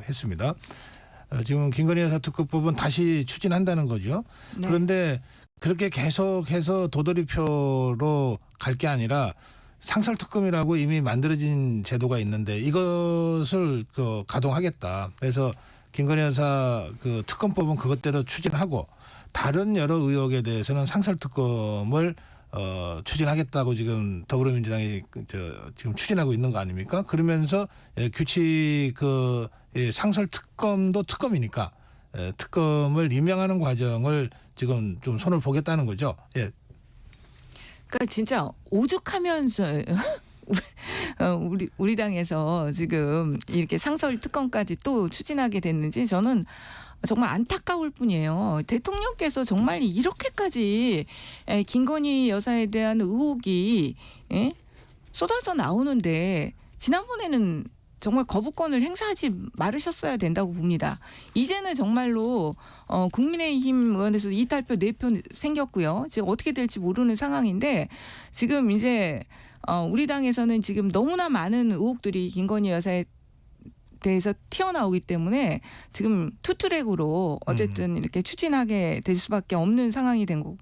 했습니다. 지금 김건희 여사 특검법은 다시 추진한다는 거죠.
네.
그런데 그렇게 계속해서 도돌이표로 갈 게 아니라 상설특검이라고 이미 만들어진 제도가 있는데 이것을 가동하겠다. 그래서 김건희 여사 그 특검법은 그것대로 추진하고 다른 여러 의혹에 대해서는 상설특검을 추진하겠다고 지금 더불어민주당이 지금 추진하고 있는 거 아닙니까? 그러면서 규칙 상설 특검도 특검이니까 특검을 임명하는 과정을 지금 좀 손을 보겠다는 거죠. 예.
그러니까 진짜 오죽하면서 우리 당에서 지금 이렇게 상설 특검까지 또 추진하게 됐는지 저는 정말 안타까울 뿐이에요. 대통령께서 정말 이렇게까지 김건희 여사에 대한 의혹이 쏟아져 나오는데 지난번에는 정말 거부권을 행사하지 말으셨어야 된다고 봅니다. 이제는 정말로 국민의힘 의원에서 이탈표 4표 생겼고요. 지금 어떻게 될지 모르는 상황인데 지금 이제 우리 당에서는 지금 너무나 많은 의혹들이 김건희 여사에 대해서 튀어나오기 때문에 지금 투트랙으로 어쨌든 이렇게 추진하게 될 수밖에 없는 상황이 된 것으로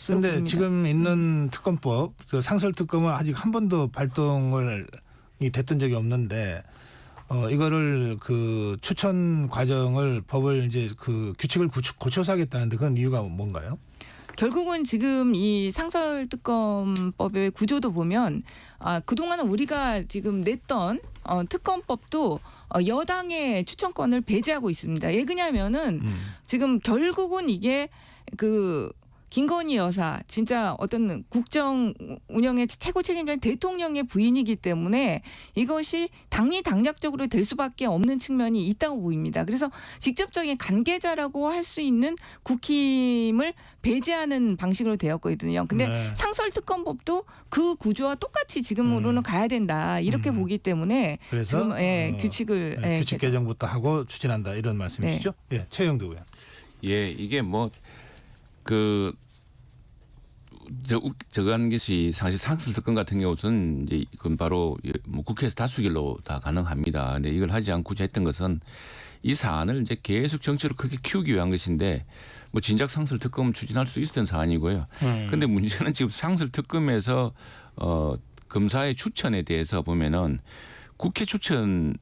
그런데
봅니다.
지금 있는 특검법, 상설 특검은 아직 한 번도 발동이 됐던 적이 없는데 이거를 그 추천 과정을 법을 이제 그 규칙을 고쳐서 하겠다는데 그건 이유가 뭔가요?
결국은 지금 이 상설특검법의 구조도 보면 그동안은 우리가 지금 냈던 특검법도 여당의 추천권을 배제하고 있습니다. 왜 그러냐면은 지금 결국은 이게 그 김건희 여사 진짜 어떤 국정 운영의 최고 책임자인 대통령의 부인이기 때문에 이것이 당리당략적으로 될 수밖에 없는 측면이 있다고 보입니다. 그래서 직접적인 관계자라고 할 수 있는 국힘을 배제하는 방식으로 되었거든요. 근데
네.
상설특검법도 그 구조와 똑같이 지금으로는 가야 된다 이렇게 보기 때문에
그래서
지금 규칙을
규칙 개정부터 하고 추진한다 이런 말씀이시죠?
네.
예, 최영도 의원.
예, 이게 저거 하는 것이 사실 상설특검 같은 경우는 이제 그건 바로 국회에서 다수결로 다 가능합니다. 근데 이걸 하지 않고 했던 것은 이 사안을 이제 계속 정치로 크게 키우기 위한 것인데 진작 상설특검 추진할 수 있었던 사안이고요. 그런데 문제는 지금 상설특검에서 검사의 추천에 대해서 보면은 국회 추천이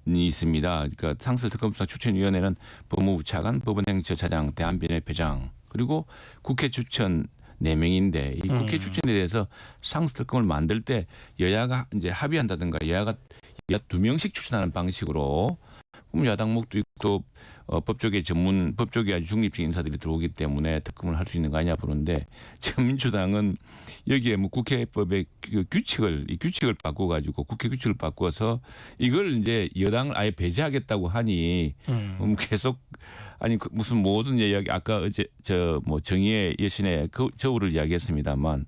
있습니다. 그러니까 상설특검수사 추천위원회는 법무부 차관, 법원행정처차장, 대한변협회장 그리고 국회 추천 4명인데 이 국회 추천에 대해서 상설특검을 만들 때 여야가 이제 합의한다든가 여야 2명씩 추천하는 방식으로 야당 목도 있고 법조계 아주 중립적인 인사들이 들어오기 때문에 특검을 할 수 있는 거 아니냐 보는데 지금 민주당은 여기에 국회법의 규칙을 바꿔가지고 국회 규칙을 바꿔서 이걸 이제 여당을 아예 배제하겠다고 하니 계속 무슨 모든 이야기 아까 어제 정의의 여신의 저울을 이야기했습니다만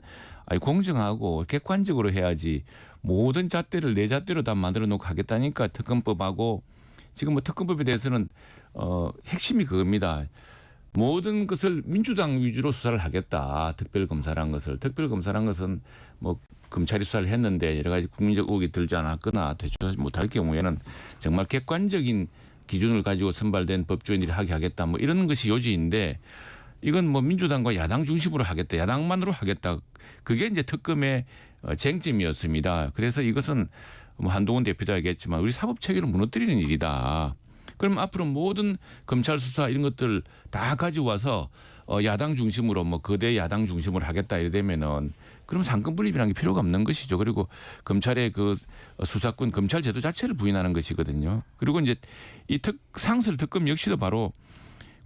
공정하고 객관적으로 해야지 모든 잣대를 내 잣대로 다 만들어 놓고 하겠다니까 특검법하고 지금 특검법에 대해서는 핵심이 그겁니다. 모든 것을 민주당 위주로 수사를 하겠다. 특별검사란 것은 검찰이 수사를 했는데 여러 가지 국민적 의혹이 들지 않았거나 되지 못할 경우에는 정말 객관적인 기준을 가지고 선발된 법조인들이 하겠다. 이런 것이 요지인데 이건 민주당과 야당 중심으로 하겠다. 야당만으로 하겠다. 그게 이제 특검의 쟁점이었습니다. 그래서 이것은 한동훈 대표도 얘기했지만 우리 사법 체계를 무너뜨리는 일이다. 그럼 앞으로 모든 검찰 수사 이런 것들 다 가지고 와서 야당 중심으로 거대 야당 중심으로 하겠다 이래 되면은 그럼 상권 분립이라는 게 필요가 없는 것이죠. 그리고 검찰의 그 수사권 검찰 제도 자체를 부인하는 것이거든요. 그리고 이제 이 상설 특검 역시도 바로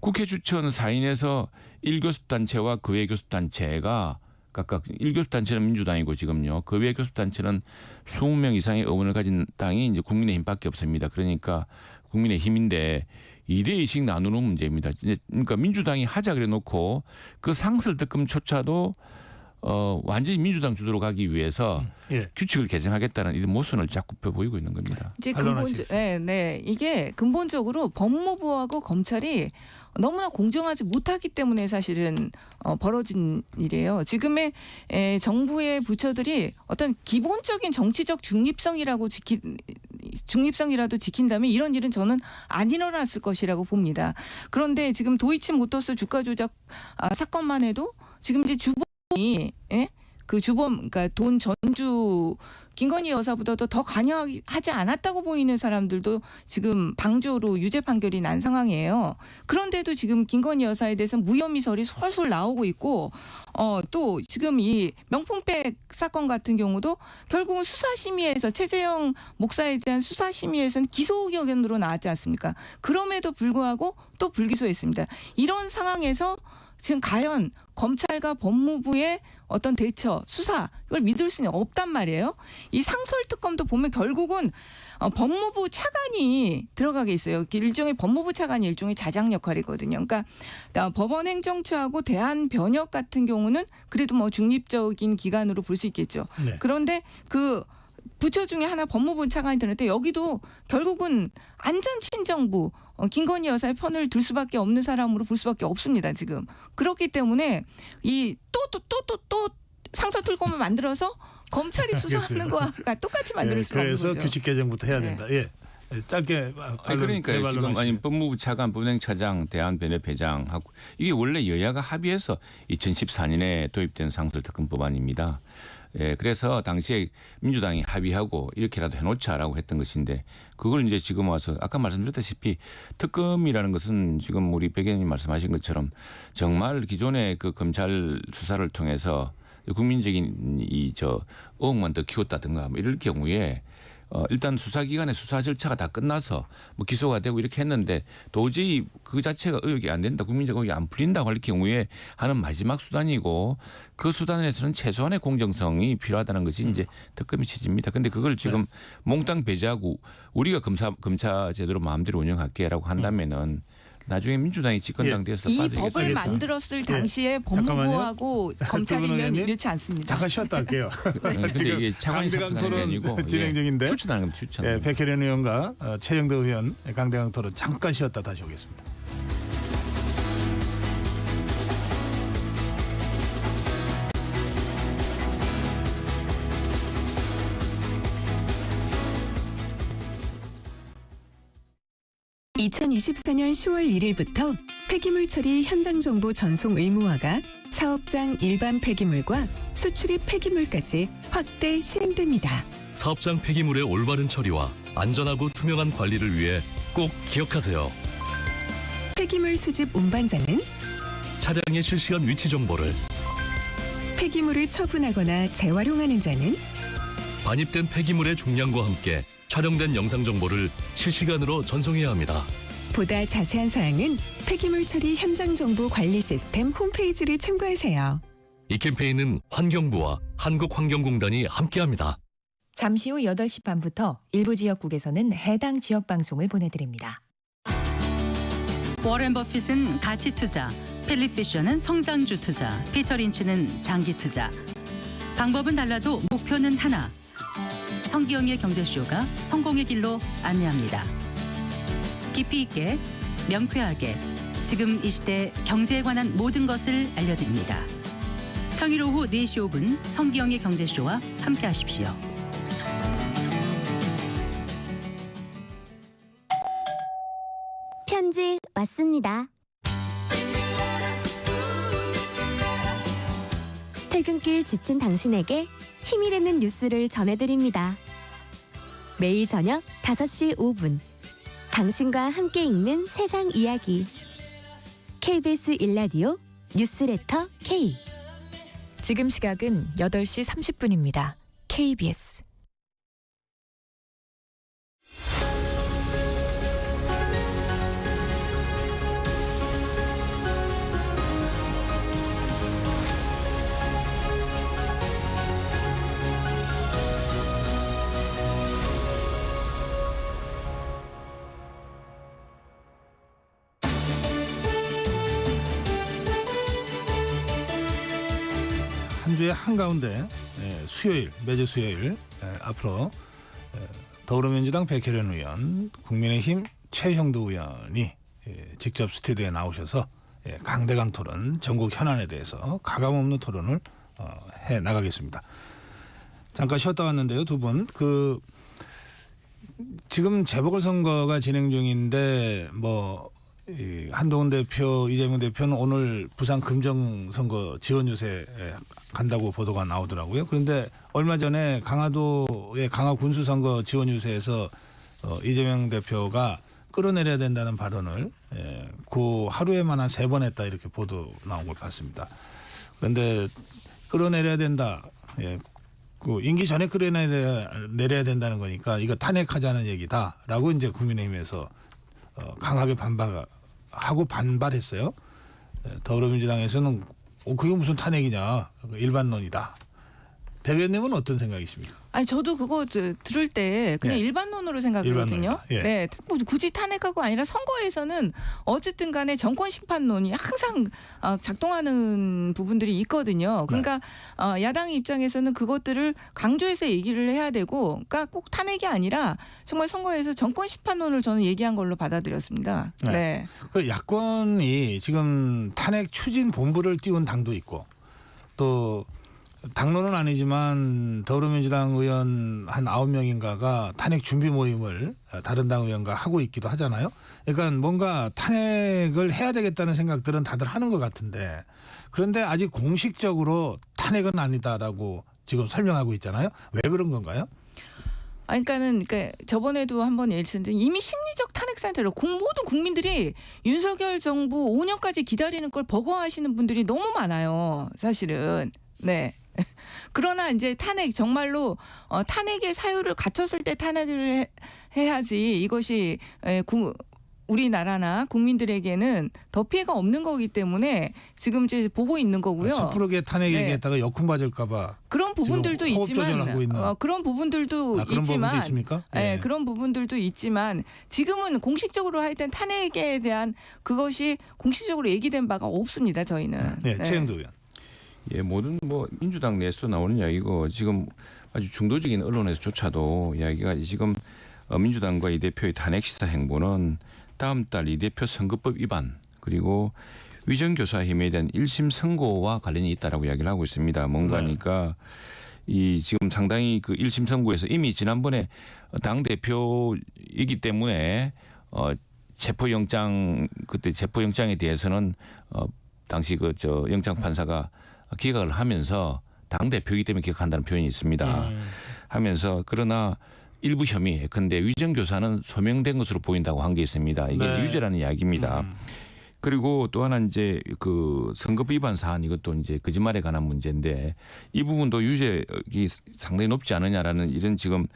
국회 추천 4인에서 1교섭단체와 그 외 교섭단체가 각각 1교섭단체는 민주당이고 지금요. 그 외 교섭단체는 20명 이상의 의원을 가진 당이 이제 국민의힘밖에 없습니다. 그러니까 국민의힘인데 2대2씩 나누는 문제입니다. 그러니까 민주당이 하자 그래 놓고 그 상설특검조차도 완전히 민주당 주도로 가기 위해서 규칙을 개정하겠다는 이런 모순을 자꾸 보이고 있는 겁니다.
이제 이게 근본적으로 법무부하고 검찰이 너무나 공정하지 못하기 때문에 사실은 벌어진 일이에요. 지금의 정부의 부처들이 어떤 기본적인 정치적 중립성이라도 지킨다면 이런 일은 저는 안 일어났을 것이라고 봅니다. 그런데 지금 도이치모터스 주가 조작 사건만 해도 지금 이제 주범이 그 주범 그러니까 돈 전주 김건희 여사보다도 더 관여하지 않았다고 보이는 사람들도 지금 방조로 유죄 판결이 난 상황이에요. 그런데도 지금 김건희 여사에 대해서 무혐의설이 솔솔 나오고 있고 또 지금 이 명품백 사건 같은 경우도 결국은 수사심의에서 최재형 목사에 대한 수사심의에서는 기소 의견으로 나왔지 않습니까? 그럼에도 불구하고 또 불기소했습니다. 이런 상황에서 지금 과연 검찰과 법무부의 어떤 대처, 수사 이걸 믿을 수는 없단 말이에요. 이 상설특검도 보면 결국은 법무부 차관이 들어가게 있어요. 일종의 법무부 차관이 일종의 자장 역할이거든요. 그러니까 법원행정처하고 대한변협 같은 경우는 그래도 뭐 중립적인 기관으로 볼 수 있겠죠. 네. 그런데 그 부처 중에 하나 법무부 차관이 되는데 여기도 결국은 안전친정부 김건희 여사의 편을 들 수밖에 없는 사람으로 볼 수밖에 없습니다. 지금 그렇기 때문에 이 또 상설특검을 만들어서 검찰이 수사하는 거와 똑같이 만들 수가 없는 거죠.
그래서 규칙 개정부터 해야 된다. 짧게
그러니까 지금 법무부 차관, 법원행차장, 대한변협 회장하고 이게 원래 여야가 합의해서 2014년에 도입된 상설특검 법안입니다. 그래서 당시에 민주당이 합의하고 이렇게라도 해놓자라고 했던 것인데 그걸 이제 지금 와서 아까 말씀드렸다시피 특검이라는 것은 지금 우리 백 의원님 말씀하신 것처럼 정말 기존의 그 검찰 수사를 통해서 국민적인 의혹만 더 키웠다든가 뭐 이럴 경우에 일단 수사기관의 수사 절차가 다 끝나서 뭐 기소가 되고 이렇게 했는데 도저히 그 자체가 의혹이 안 된다, 국민적 의혹이 안 풀린다고 할 경우에 하는 마지막 수단이고 그 수단에서는 최소한의 공정성이 필요하다는 것이 이제 특검의 취지입니다. 그런데 그걸 지금 몽땅 배제하고 우리가 검사 제도로 마음대로 운영할게라고 한다면은 나중에 민주당이 집권당 되어서
이 법을 만들었을 당시에 법무부하고 검찰이면 이렇지 않습니다.
잠깐 쉬었다 할게요.
지금 이게
강대강 토론 진행 중인데
출전하는 건 출전.
백혜련 의원과 최영도 의원 강대강 토론 잠깐 쉬었다 다시 오겠습니다.
(2024년 10월 1일부터) 폐기물 처리 현장 정보 전송 의무화가 사업장 일반 폐기물과 수출입 폐기물까지 확대 시행됩니다.
사업장 폐기물의 올바른 처리와 안전하고 투명한 관리를 위해 꼭 기억하세요.
폐기물 수집 운반자는
차량의 실시간 위치 정보를,
폐기물을 처분하거나 재활용하는 자는
반입된 폐기물의 중량과 함께 촬영된 영상 정보를 실시간으로 전송해야 합니다.
보다 자세한 사항은 폐기물 처리 현장 정보 관리 시스템 홈페이지를 참고하세요.
이 캠페인은 환경부와 한국환경공단이 함께합니다.
잠시 후 8시 반부터 일부 지역국에서는 해당 지역 방송을 보내드립니다.
워렌 버핏은 가치 투자, 필립 피셔는 성장주 투자, 피터 린치는 장기 투자. 방법은 달라도 목표는 하나. 성기영의 경제쇼가 성공의 길로 안내합니다. 깊이 있게, 명쾌하게, 지금 이 시대 경제에 관한 모든 것을 알려드립니다. 평일 오후 4시 5분 성기영의 경제쇼와 함께하십시오.
편지 왔습니다. 퇴근길 지친 당신에게 힘이 되는 뉴스를 전해드립니다. 매일 저녁 5시 5분 당신과 함께 읽는 세상 이야기 KBS 1라디오 뉴스레터 K.
지금 시각은 8시 30분입니다. KBS
주의 한가운데 수요일, 매주 수요일 앞으로 더불어민주당 백혜련 의원, 국민의힘 최형도 의원이 직접 스튜디오에 나오셔서 강대강 토론, 전국 현안에 대해서 가감없는 토론을 해 나가겠습니다. 잠깐 쉬었다 왔는데요, 두 분. 지금 재보궐선거가 진행 중인데 한동훈 대표, 이재명 대표는 오늘 부산 금정선거 지원 유세에 간다고 보도가 나오더라고요. 그런데 얼마 전에 강화도의 강화 군수선거 지원 유세에서 이재명 대표가 끌어내려야 된다는 발언을 그 하루에만 한 3번 했다, 이렇게 보도 나온 걸 봤습니다. 그런데 끌어내려야 된다. 그 임기 전에 끌어내려야 된다는 거니까 이거 탄핵하자는 얘기다라고 이제 국민의힘에서 강하게 반발했어요. 더불어민주당에서는 그게 무슨 탄핵이냐, 일반론이다. 백 의원님은 어떤 생각이십니까?
아니 저도 그거 들을 때 그냥 일반론으로 생각하거든요. 네, 뭐 굳이 탄핵하고 아니라 선거에서는 어쨌든 간에 정권 심판론이 항상 작동하는 부분들이 있거든요. 그러니까 야당 입장에서는 그것들을 강조해서 얘기를 해야 되고, 그러니까 꼭 탄핵이 아니라 정말 선거에서 정권 심판론을 저는 얘기한 걸로 받아들였습니다. 네.
그 야권이 지금 탄핵 추진 본부를 띄운 당도 있고, 또 당론은 아니지만 더불어민주당 의원 한 9명인가가 탄핵 준비 모임을 다른 당 의원과 하고 있기도 하잖아요. 그러니까 뭔가 탄핵을 해야 되겠다는 생각들은 다들 하는 것 같은데, 그런데 아직 공식적으로 탄핵은 아니다라고 지금 설명하고 있잖아요. 왜 그런 건가요?
그러니까 저번에도 한번 예를 들었는데 이미 심리적 탄핵 상태로 모든 국민들이 윤석열 정부 5년까지 기다리는 걸 버거워하시는 분들이 너무 많아요, 사실은. 네. 그러나 이제 탄핵, 정말로 탄핵의 사유를 갖췄을 때 탄핵을 해야지 이것이 우리나라나 국민들에게는 더 피해가 없는 거기 때문에 지금 이제 보고 있는 거고요.
섣부르게 탄핵 얘기했다가 역풍 맞을까 봐.
그런 부분들도 있지만 그런 부분들도 있지만
있습니까?
네, 그런 부분들도 있지만 지금은 공식적으로 하여튼 탄핵에 대한 그것이 공식적으로 얘기된 바가 없습니다, 저희는.
네, 최영도 의원.
모든 민주당 내에서 나오는 이야기고, 지금 아주 중도적인 언론에서조차도 이야기가 지금 민주당과 이 대표의 탄핵 시사 행보는 다음 달 이 대표 선거법 위반, 그리고 위정교사 혐의에 대한 1심 선고와 관련이 있다라고 이야기를 하고 있습니다. 뭔가니까 이 지금 상당히 그 1심 선고에서 이미 지난번에 당 대표이기 때문에 그때 체포영장에 대해서는 당시 영장 판사가 기각을 하면서 당 대표이기 때문에 기각한다는 표현이 있습니다. 하면서 그러나 일부 혐의, 근데 위정교사는 소명된 것으로 보인다고 한 게 있습니다. 이게 유죄라는 이야기입니다. 그리고 또 하나 이제 그 선거법 위반 사안, 이것도 이제 거짓말에 관한 문제인데 이 부분도 유죄이 상당히 높지 않느냐라는 이런 지금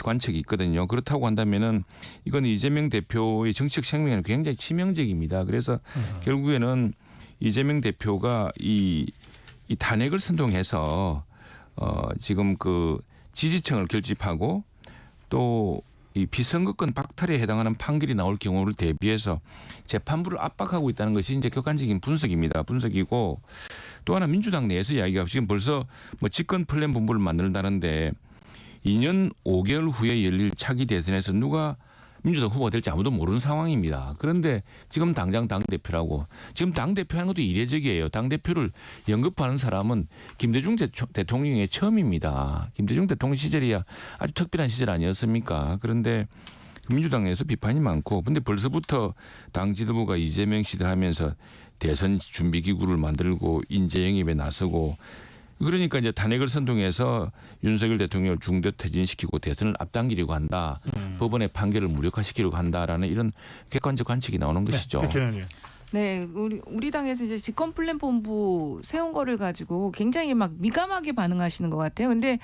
관측이 있거든요. 그렇다고 한다면은 이건 이재명 대표의 정치적 생명에는 굉장히 치명적입니다. 그래서 결국에는 이재명 대표가 이 탄핵을 선동해서 지금 그 지지층을 결집하고 또 이 비선거권 박탈에 해당하는 판결이 나올 경우를 대비해서 재판부를 압박하고 있다는 것이 이제 객관적인 분석이고, 또 하나 민주당 내에서 이야기가 지금 벌써 집권 플랜 본부를 만든다는데 2년 5개월 후에 열릴 차기 대선에서 누가 민주당 후보가 될지 아무도 모르는 상황입니다. 그런데 지금 당장 당대표라고, 지금 당대표 하는 것도 이례적이에요. 당대표를 연급하는 사람은 김대중 대통령의 처음입니다. 김대중 대통령 시절이야 아주 특별한 시절 아니었습니까? 그런데 민주당에서 비판이 많고, 근데 벌써부터 당 지도부가 이재명 시대 하면서 대선 준비기구를 만들고 인재 영입에 나서고, 그러니까 이제 탄핵을 선동해서 윤석열 대통령을 중도 퇴진시키고 대선을 앞당기려고 한다. 법원의 판결을 무력화시키려고 한다라는 이런 객관적 관측이 나오는 것이죠.
네, 우리 당에서 이제 집권 플랜 본부 세운 거를 가지고 굉장히 막 민감하게 반응하시는 것 같아요. 근데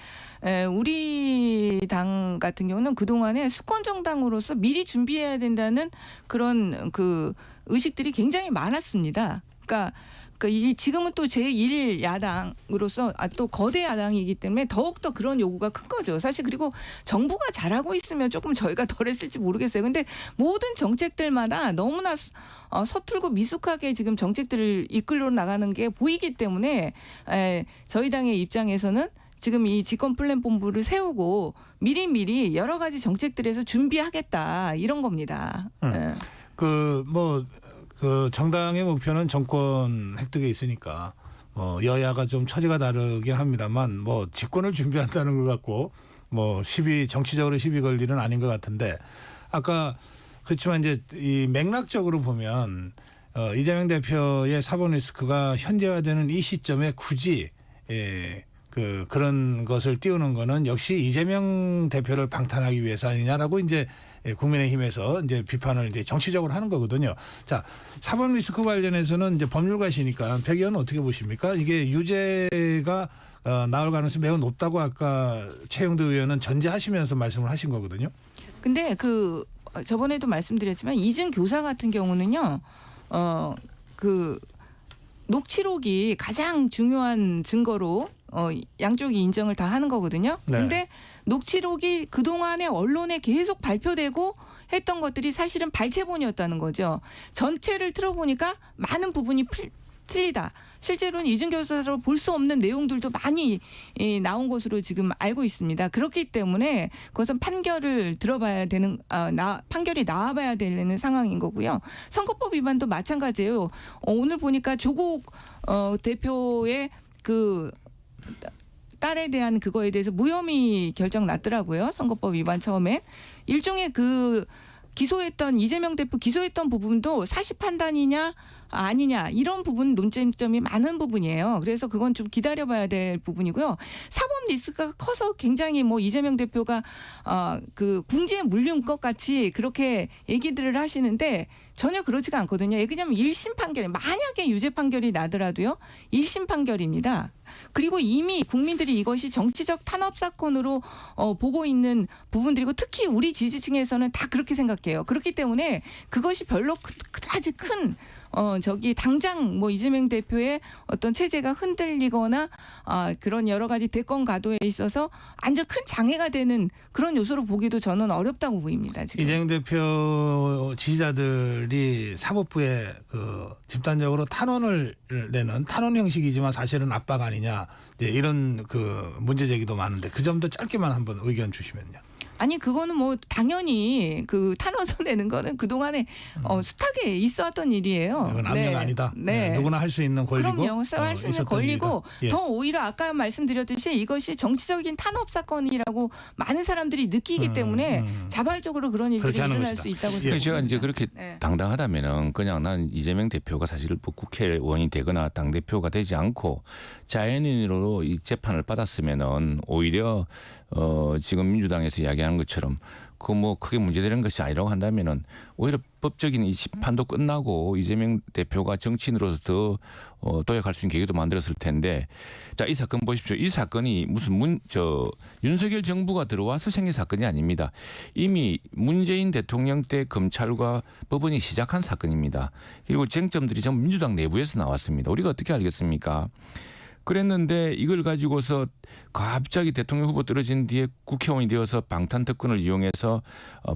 우리 당 같은 경우는 그 동안에 수권 정당으로서 미리 준비해야 된다는 그런 그 의식들이 굉장히 많았습니다. 그러니까 그러니까 지금은 또 제1 야당으로서 또 거대 야당이기 때문에 더욱더 그런 요구가 큰 거죠. 사실 그리고 정부가 잘하고 있으면 조금 저희가 덜했을지 모르겠어요. 근데 모든 정책들마다 너무나 서툴고 미숙하게 지금 정책들을 이끌어 나가는 게 보이기 때문에 저희 당의 입장에서는 지금 이 집권플랜본부를 세우고 미리미리 여러 가지 정책들에서 준비하겠다 이런 겁니다.
그 정당의 목표는 정권 획득에 있으니까 여야가 좀 처지가 다르긴 합니다만 집권을 준비한다는 것 같고 정치적으로 시비 걸 일은 아닌 것 같은데 아까 그렇지만 이제 이 맥락적으로 보면 이재명 대표의 사법 리스크가 현재화되는 이 시점에 굳이 그런 것을 띄우는 거는 역시 이재명 대표를 방탄하기 위해서 아니냐라고 이제 국민의힘에서 이제 비판을 이제 정치적으로 하는 거거든요. 자, 사법 리스크 관련해서는 이제 법률가시니까 백 의원은 어떻게 보십니까? 이게 유죄가 나올 가능성이 매우 높다고 아까 최영도 의원은 전제하시면서 말씀을 하신 거거든요.
근데 저번에도 말씀드렸지만 이준 교사 같은 경우는요, 녹취록이 가장 중요한 증거로 양쪽이 인정을 다 하는 거거든요. 그런데 네. 녹취록이 그동안에 언론에 계속 발표되고 했던 것들이 사실은 발췌본이었다는 거죠. 전체를 틀어보니까 많은 부분이 틀리다. 실제로는 이준 교사로 볼 수 없는 내용들도 많이 나온 것으로 지금 알고 있습니다. 그렇기 때문에 그것은 판결을 들어봐야 되는 판결이 나와봐야 되는 상황인 거고요. 선거법 위반도 마찬가지예요. 오늘 보니까 조국 대표의 딸에 대한 그거에 대해서 무혐의 결정 났더라고요. 선거법 위반 처음에 일종의 기소했던 이재명 대표 기소했던 부분도 사실 판단이냐 아니냐 이런 부분 논쟁점이 많은 부분이에요. 그래서 그건 좀 기다려봐야 될 부분이고요. 사법 리스크가 커서 굉장히 이재명 대표가 궁지에 물린 것 같이 그렇게 얘기들을 하시는데 전혀 그렇지가 않거든요. 왜냐하면 1심 판결이 만약에 유죄 판결이 나더라도요. 1심 판결입니다. 그리고 이미 국민들이 이것이 정치적 탄압 사건으로 보고 있는 부분들이고 특히 우리 지지층에서는 다 그렇게 생각해요. 그렇기 때문에 그것이 별로 그다지 큰 당장 이재명 대표의 어떤 체제가 흔들리거나 그런 여러 가지 대권 가도에 있어서 완전 큰 장애가 되는 그런 요소로 보기도 저는 어렵다고 보입니다. 지금.
이재명 대표 지지자들이 사법부에 집단적으로 탄원을 내는 탄원 형식이지만 사실은 압박 아니냐 이런 문제 제기도 많은데 그 점도 짧게만 한번 의견 주시면요.
아니 그거는 당연히 탄원서 내는 거는 그동안에 숱하게 있어왔던 일이에요.
이건 압력 아니다. 네. 누구나 할 수 있는 권리고.
그럼요. 할 수 있는 권리고
예.
더 오히려 아까 말씀드렸듯이 이것이 정치적인 탄압 사건이라고 많은 사람들이 느끼기 때문에 자발적으로 그런 일들이 일어날 수 있다고 생각합니다.
제가 이제 그렇게 당당하다면은 그냥 난 이재명 대표가 사실 국회의원이 되거나 당대표가 되지 않고 자연인으로 이 재판을 받았으면은 오히려 지금 민주당에서 이야기하는 것처럼 크게 문제되는 것이 아니라고 한다면은 오히려 법적인 이 심판도 끝나고 이재명 대표가 정치인으로서 더 도약할 수 있는 계기도 만들었을 텐데 자, 이 사건 보십시오. 이 사건이 무슨 윤석열 정부가 들어와서 생긴 사건이 아닙니다. 이미 문재인 대통령 때 검찰과 법원이 시작한 사건입니다. 그리고 쟁점들이 전부 민주당 내부에서 나왔습니다. 우리가 어떻게 알겠습니까? 그랬는데 이걸 가지고서 갑자기 대통령 후보 떨어진 뒤에 국회의원이 되어서 방탄 특권을 이용해서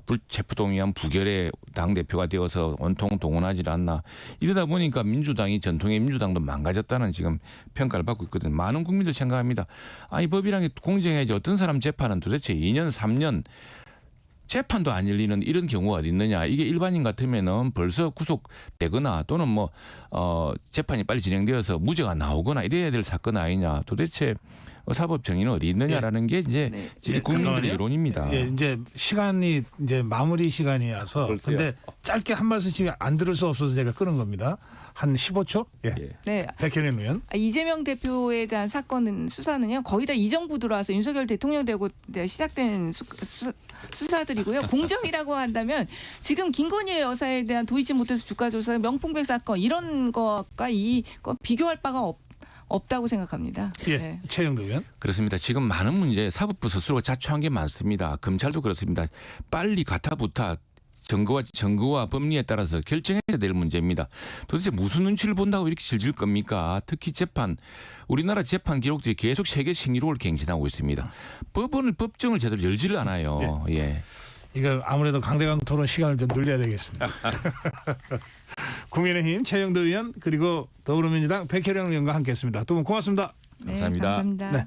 불체포동의안 부결에 당대표가 되어서 온통 동원하지 않나. 이러다 보니까 민주당이 전통의 민주당도 망가졌다는 지금 평가를 받고 있거든요. 많은 국민들 생각합니다. 아니 법이란 게 공정해야지 어떤 사람 재판은 도대체 2년 3년 재판도 안 열리는 이런 경우가 어디 있느냐. 이게 일반인 같으면은 벌써 구속되거나 또는 재판이 빨리 진행되어서 무죄가 나오거나 이래야 될 사건 아니냐. 도대체 사법 정의는 어디 있느냐라는 게 이제 국민들의 여론입니다.
이제 시간이 이제 마무리 시간이라서 근데 짧게 한 말씀씩 안 들을 수 없어서 제가 끄는 겁니다. 한 15초?
네.
백현인 의원.
이재명 대표에 대한 수사는요. 거의 다 이 정부 들어와서 윤석열 대통령 되고 시작된 수사들이고요. 공정이라고 한다면 지금 김건희 여사에 대한 도이치 모터스 주가 조사 명품백 사건 이런 것과 이거 비교할 바가 없다고 생각합니다.
네. 최영도 의원.
그렇습니다. 지금 많은 문제 사법부 스스로 자초한 게 많습니다. 검찰도 그렇습니다. 빨리 가타부타 증거와 법리에 따라서 결정해야 될 문제입니다. 도대체 무슨 눈치를 본다고 이렇게 질질 겁니까? 특히 우리나라 재판 기록들이 계속 세계 신기록을 갱신하고 있습니다. 법정을 제대로 열지를 않아요.
예.
예.
이거 아무래도 강대강 토론 시간을 좀 늘려야 되겠습니다. 국민의힘 최영도 의원 그리고 더불어민주당 백혜령 의원과 함께했습니다. 두 분 고맙습니다.
감사합니다.
감사합니다.
네.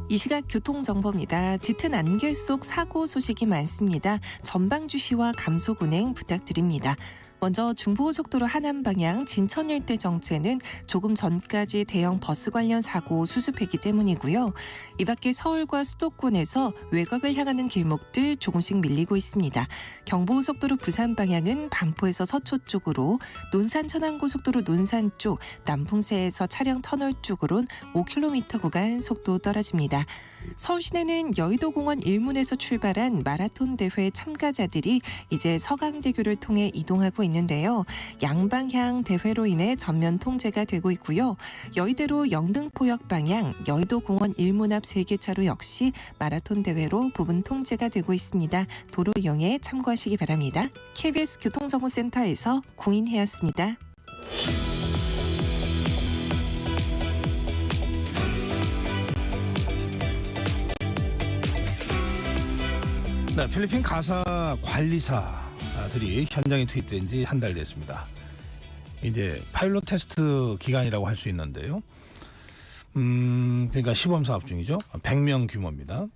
이 시각 교통정보입니다. 짙은 안개 속 사고 소식이 많습니다. 전방주시와 감속운행 부탁드립니다. 먼저 중부고속도로 하남 방향 진천 일대 정체는 조금 전까지 대형 버스 관련 사고 수습했기 때문이고요. 이 밖에 서울과 수도권에서 외곽을 향하는 길목들 조금씩 밀리고 있습니다. 경부고속도로 부산 방향은 반포에서 서초 쪽으로, 논산 천안고속도로 논산 쪽, 남풍세에서 차량 터널 쪽으론 5km 구간 속도 떨어집니다. 서울 시내는 여의도공원 일문에서 출발한 마라톤 대회 참가자들이 이제 서강대교를 통해 이동하고 있는데요. 양방향 대회로 인해 전면 통제가 되고 있고요. 여의대로 영등포역 방향 여의도공원 일문 앞 3개차로 역시 마라톤 대회로 부분 통제가 되고 있습니다. 도로 이용에 참고하시기 바랍니다. KBS 교통정보센터에서 공인혜였습니다.
네, 필리핀 가사 관리사들이 현장에 투입된 지 한 달 됐습니다. 이제 파일럿 테스트 기간이라고 할 수 있는데요. 그러니까 시범 사업 중이죠. 100명 규모입니다.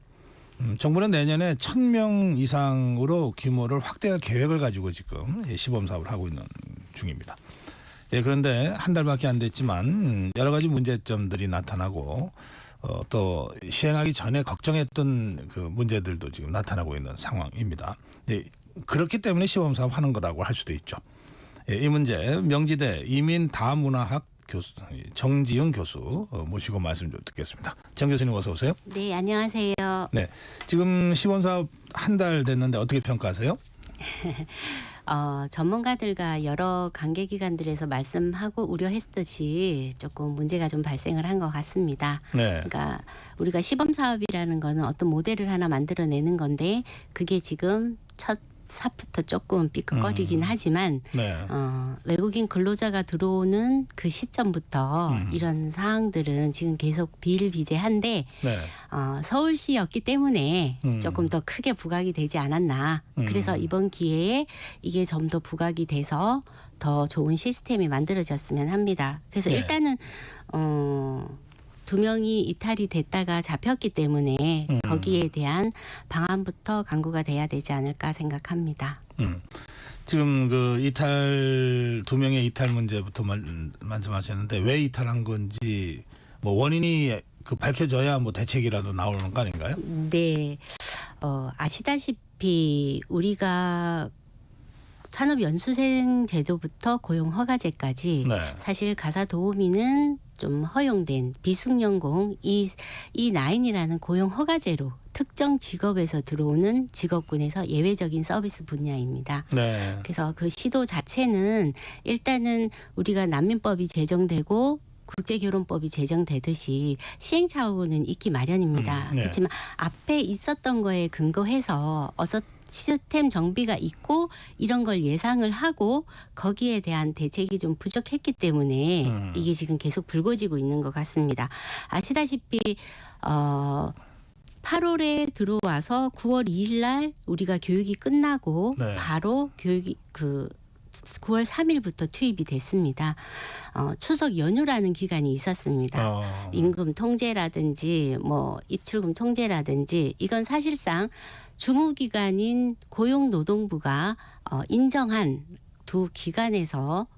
정부는 내년에 1000명 이상으로 규모를 확대할 계획을 가지고 지금 시범 사업을 하고 있는 중입니다. 예, 그런데 한 달밖에 안 됐지만 여러 가지 문제점들이 나타나고 또 시행하기 전에 걱정했던 그 문제들도 지금 나타나고 있는 상황입니다. 예, 그렇기 때문에 시범 사업 하는 거라고 할 수도 있죠. 예, 이 문제 명지대 이민다문화학 교수 정지윤 교수 모시고 말씀 좀 듣겠습니다. 정 교수님 어서 오세요.
네, 안녕하세요.
네, 지금 시범 사업 한 달 됐는데 어떻게 평가하세요?
전문가들과 여러 관계기관들에서 말씀하고 우려했듯이 조금 문제가 좀 발생을 한 것 같습니다.
네.
그러니까 우리가 시범 사업이라는 거는 어떤 모델을 하나 만들어내는 건데 그게 지금 첫 삽부터 조금 삐끗거리긴 하지만
네.
외국인 근로자가 들어오는 그 시점부터 이런 사항들은 지금 계속 비일비재한데
네.
서울시였기 때문에 조금 더 크게 부각이 되지 않았나. 그래서 이번 기회에 이게 좀 더 부각이 돼서 더 좋은 시스템이 만들어졌으면 합니다. 그래서
네.
일단은 2명이 이탈이 됐다가 잡혔기 때문에 거기에 대한 방안부터 강구가 돼야 되지 않을까 생각합니다.
지금 그 이탈 2명의 이탈 문제부터 말씀하셨는데 왜 이탈한 건지 뭐 원인이 그 밝혀져야 뭐 대책이라도 나오는 거 아닌가요?
네, 아시다시피 우리가 산업연수생 제도부터 고용허가제까지
네.
사실 가사 도우미는 좀 허용된 비숙련공 E9이라는 고용허가제로 특정 직업에서 들어오는 직업군에서 예외적인 서비스 분야입니다.
네.
그래서 그 시도 자체는 일단은 우리가 난민법이 제정되고 국제결혼법이 제정되듯이 시행착오는 있기 마련입니다.
네.
그렇지만 앞에 있었던 거에 근거해서 어서 시스템 정비가 있고 이런 걸 예상을 하고 거기에 대한 대책이 좀 부족했기 때문에 이게 지금 계속 불거지고 있는 것 같습니다. 아시다시피 8월에 들어와서 9월 2일 날 우리가 교육이 끝나고
네.
바로 교육이 9월 3일부터 투입이 됐습니다. 추석 연휴라는 기간이 있었습니다. 임금 통제라든지 뭐 입출금 통제라든지 이건 사실상 주무기관인 고용노동부가 인정한 두 기관에서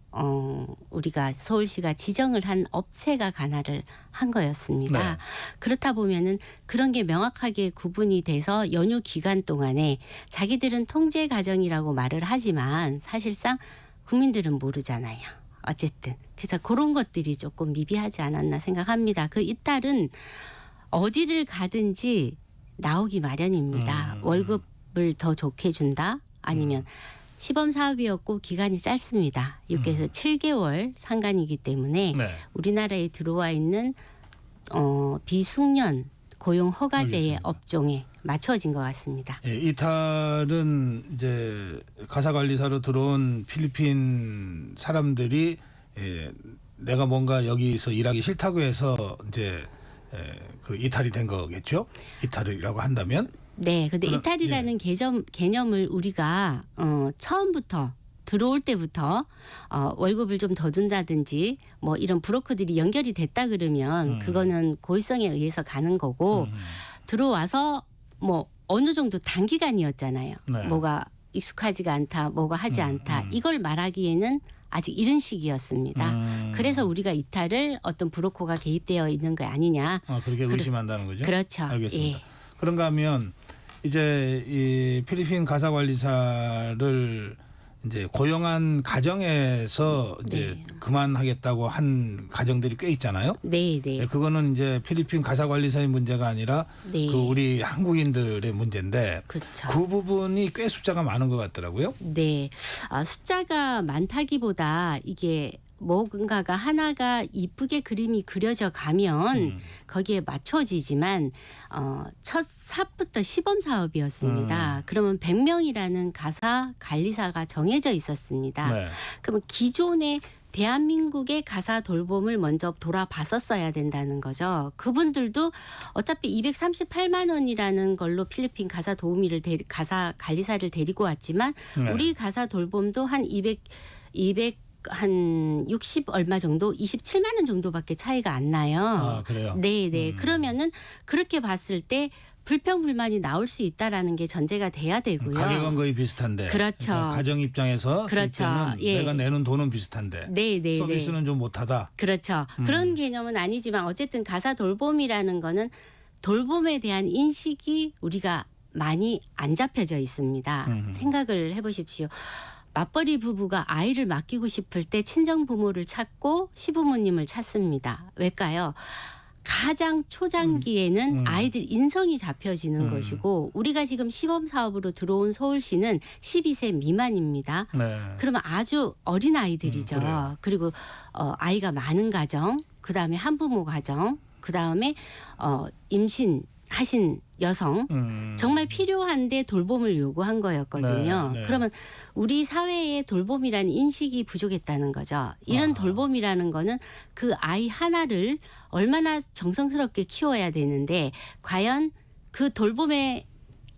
우리가 서울시가 지정을 한 업체가 관할을 한 거였습니다.
네.
그렇다 보면은 그런 게 명확하게 구분이 돼서 연휴 기간 동안에 자기들은 통제 과정이라고 말을 하지만 사실상 국민들은 모르잖아요. 어쨌든 그래서 그런 것들이 조금 미비하지 않았나 생각합니다. 그 이탈은 어디를 가든지 나오기 마련입니다. 월급을 더 좋게 준다 아니면 시범 사업이었고 기간이 짧습니다. 6개에서 7개월 상간이기 때문에
네.
우리나라에 들어와 있는 비숙련 고용 허가제의
알겠습니다.
업종에 맞춰진 것 같습니다.
예, 이탈은 이제 가사관리사로 들어온 필리핀 사람들이 내가 뭔가 여기서 일하기 싫다고 해서 이제 그 이탈이 된 거겠죠? 이탈이라고 한다면?
네, 근데 이탈이라는 개념을 우리가 처음부터 들어올 때부터 월급을 좀 더 준다든지 뭐 이런 브로커들이 연결이 됐다 그러면 그거는 고의성에 의해서 가는 거고 들어와서 뭐 어느 정도 단기간이었잖아요.
네.
뭐가 익숙하지가 않다, 뭐가 하지 않다. 이걸 말하기에는 아직 이른 시기였습니다. 그래서 우리가 이탈을 어떤 브로커가 개입되어 있는 거 아니냐.
그렇게 의심한다는 거죠?
그렇죠.
알겠습니다.
예.
그런가 하면 이제 이 필리핀 가사관리사를 이제 고용한 가정에서 이제 그만하겠다고 한 가정들이 꽤 있잖아요.
네, 네.
그거는 이제 필리핀 가사관리사의 문제가 아니라
네.
그 우리 한국인들의 문제인데
그렇죠.
그 부분이 꽤 숫자가 많은 것 같더라고요.
네, 숫자가 많다기보다 이게 뭔가가 하나가 이쁘게 그림이 그려져 가면 거기에 맞춰지지만 첫 삽부터 시범 사업이었습니다. 그러면 100명이라는 가사 관리사가 정해져 있었습니다.
네.
그러면 기존의 대한민국의 가사 돌봄을 먼저 돌아봤었어야 된다는 거죠. 그분들도 어차피 238만 원이라는 걸로 필리핀 가사 도우미를 가사 관리사를 데리고 왔지만
네.
우리 가사 돌봄도 한 60 얼마 정도, 27만 원 정도밖에 차이가 안 나요.
아, 그래요?
네. 그러면은 그렇게 봤을 때 불평불만이 나올 수 있다라는 게 전제가 돼야 되고요.
가격은 거의 비슷한데.
그렇죠.
그러니까 가정 입장에서
그렇죠.
그렇죠.
예.
내가 내는 돈은 비슷한데
네.
서비스는 좀 못하다.
그렇죠. 그런 개념은 아니지만 어쨌든 가사 돌봄이라는 거는 돌봄에 대한 인식이 우리가 많이 안 잡혀져 있습니다. 생각을 해보십시오. 맞벌이 부부가 아이를 맡기고 싶을 때 친정 부모를 찾고 시부모님을 찾습니다. 왜일까요? 가장 초장기에는 아이들 인성이 잡혀지는 것이고 우리가 지금 시범 사업으로 들어온 서울시는 12세 미만입니다.
네.
그러면 아주 어린 아이들이죠.
그래요.
그리고 아이가 많은 가정, 그다음에 한부모 가정, 그다음에 임신하신 여성 정말 필요한데 돌봄을 요구한 거였거든요.
네, 네.
그러면 우리 사회의 돌봄이라는 인식이 부족했다는 거죠. 이런 돌봄이라는 거는 그 아이 하나를 얼마나 정성스럽게 키워야 되는데 과연 그 돌봄의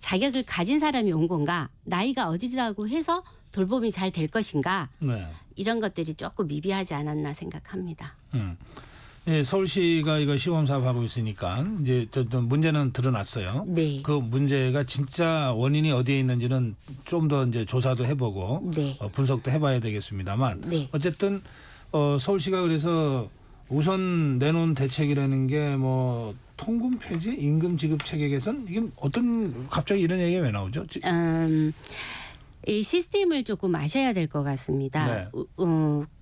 자격을 가진 사람이 온 건가? 나이가 어디라고 해서 돌봄이 잘 될 것인가?
네.
이런 것들이 조금 미비하지 않았나 생각합니다.
예, 서울시가 이거 시범 사업하고 있으니까 이제 또 문제는 드러났어요.
네.
그 문제가 진짜 원인이 어디에 있는지는 좀 더 이제 조사도 해보고
네.
분석도 해봐야 되겠습니다만
네.
어쨌든 서울시가 그래서 우선 내놓은 대책이라는 게 뭐 통금 폐지, 임금 지급 체계 개선 이게 어떤 갑자기 이런 얘기가 왜 나오죠?
이 시스템을 조금 아셔야 될 것 같습니다.
네.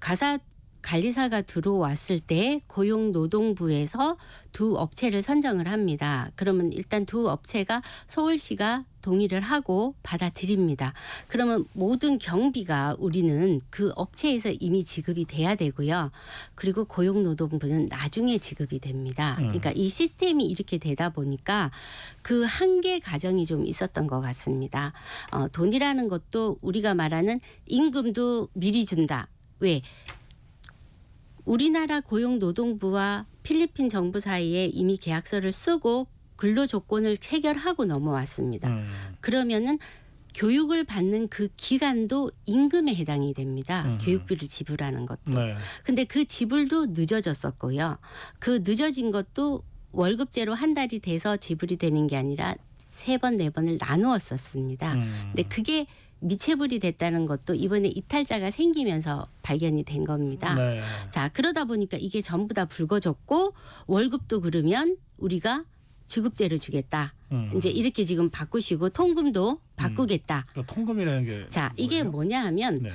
가사 관리사가 들어왔을 때 고용노동부에서 두 업체를 선정을 합니다. 그러면 일단 두 업체가 서울시가 동의를 하고 받아들입니다. 그러면 모든 경비가 우리는 그 업체에서 이미 지급이 돼야 되고요. 그리고 고용노동부는 나중에 지급이 됩니다. 그러니까 이 시스템이 이렇게 되다 보니까 그 한계 과정이 좀 있었던 것 같습니다. 돈이라는 것도 우리가 말하는 임금도 미리 준다. 왜? 우리나라 고용노동부와 필리핀 정부 사이에 이미 계약서를 쓰고 근로조건을 체결하고 넘어왔습니다. 그러면은 교육을 받는 그 기간도 임금에 해당이 됩니다. 교육비를 지불하는 것도.
네.
근데 그 지불도 늦어졌었고요. 그 늦어진 것도 월급제로 한 달이 돼서 지불이 되는 게 아니라 3번, 4번을 나누었었습니다. 근데 그게 미체불이 됐다는 것도 이번에 이탈자가 생기면서 발견이 된 겁니다.
네.
자, 그러다 보니까 이게 전부 다 불거졌고 월급도 그러면 우리가 주급제로 주겠다. 이제 이렇게 지금 바꾸시고 통금도 바꾸겠다.
그러니까 통금이라는 게
자, 이게 뭐냐 하면
네.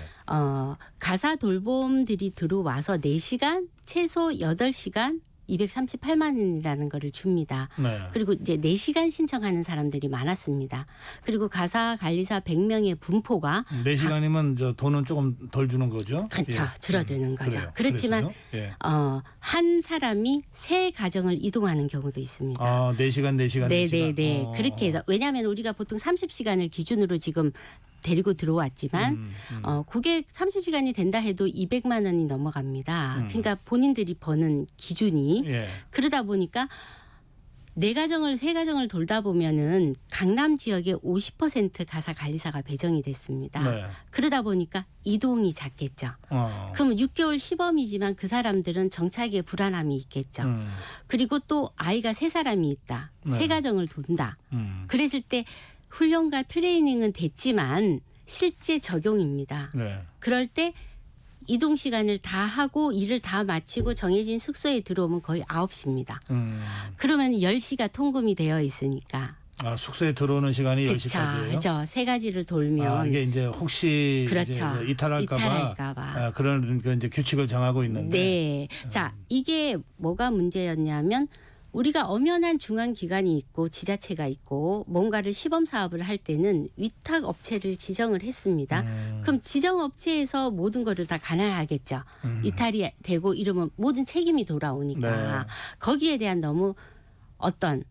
가사 돌봄들이 들어와서 4시간 최소 8시간 238만 원이라는 거를 줍니다.
네.
그리고 이제 4시간 신청하는 사람들이 많았습니다. 그리고 가사 관리사 100명의 분포가
4시간이면 저 돈은 조금 덜 주는 거죠?
그렇죠.
예.
줄어드는 거죠.
그래요.
그렇지만
예.
한 사람이 3가정을 이동하는 경우도 있습니다.
4시간.
네네네. 그렇게 해서 왜냐하면 우리가 보통 30시간을 기준으로 지금 데리고 들어왔지만 그게 30시간이 된다 해도 200만 원이 넘어갑니다. 그러니까 본인들이 버는 기준이
예.
그러다 보니까 3가정을 돌다 보면은 강남 지역에 50% 가사 관리사가 배정이 됐습니다.
네.
그러다 보니까 이동이 작겠죠. 그럼 6개월 시범이지만 그 사람들은 정착에 불안함이 있겠죠. 그리고 또 아이가 3사람이 있다.
네.
3가정을 돈다. 그랬을 때 훈련과 트레이닝은 됐지만 실제 적용입니다.
네.
그럴 때 이동 시간을 다 하고 일을 다 마치고 정해진 숙소에 들어오면 거의 9시입니다. 그러면 10시가 통금이 되어 있으니까.
숙소에 들어오는 시간이 10시까지예요?
그렇죠. 3가지를 돌면
이게 이제 혹시
그렇죠.
이제 이탈할까봐 그런 그 이제 규칙을 정하고 있는데.
네. 자, 이게 뭐가 문제였냐면 우리가 엄연한 중앙 기관이 있고 지자체가 있고 뭔가를 시범 사업을 할 때는 위탁 업체를 지정을 했습니다. 그럼 지정 업체에서 모든 거를 다 관할하겠죠. 이탈이 되고 이러면 모든 책임이 돌아오니까
네.
거기에 대한 너무 어떤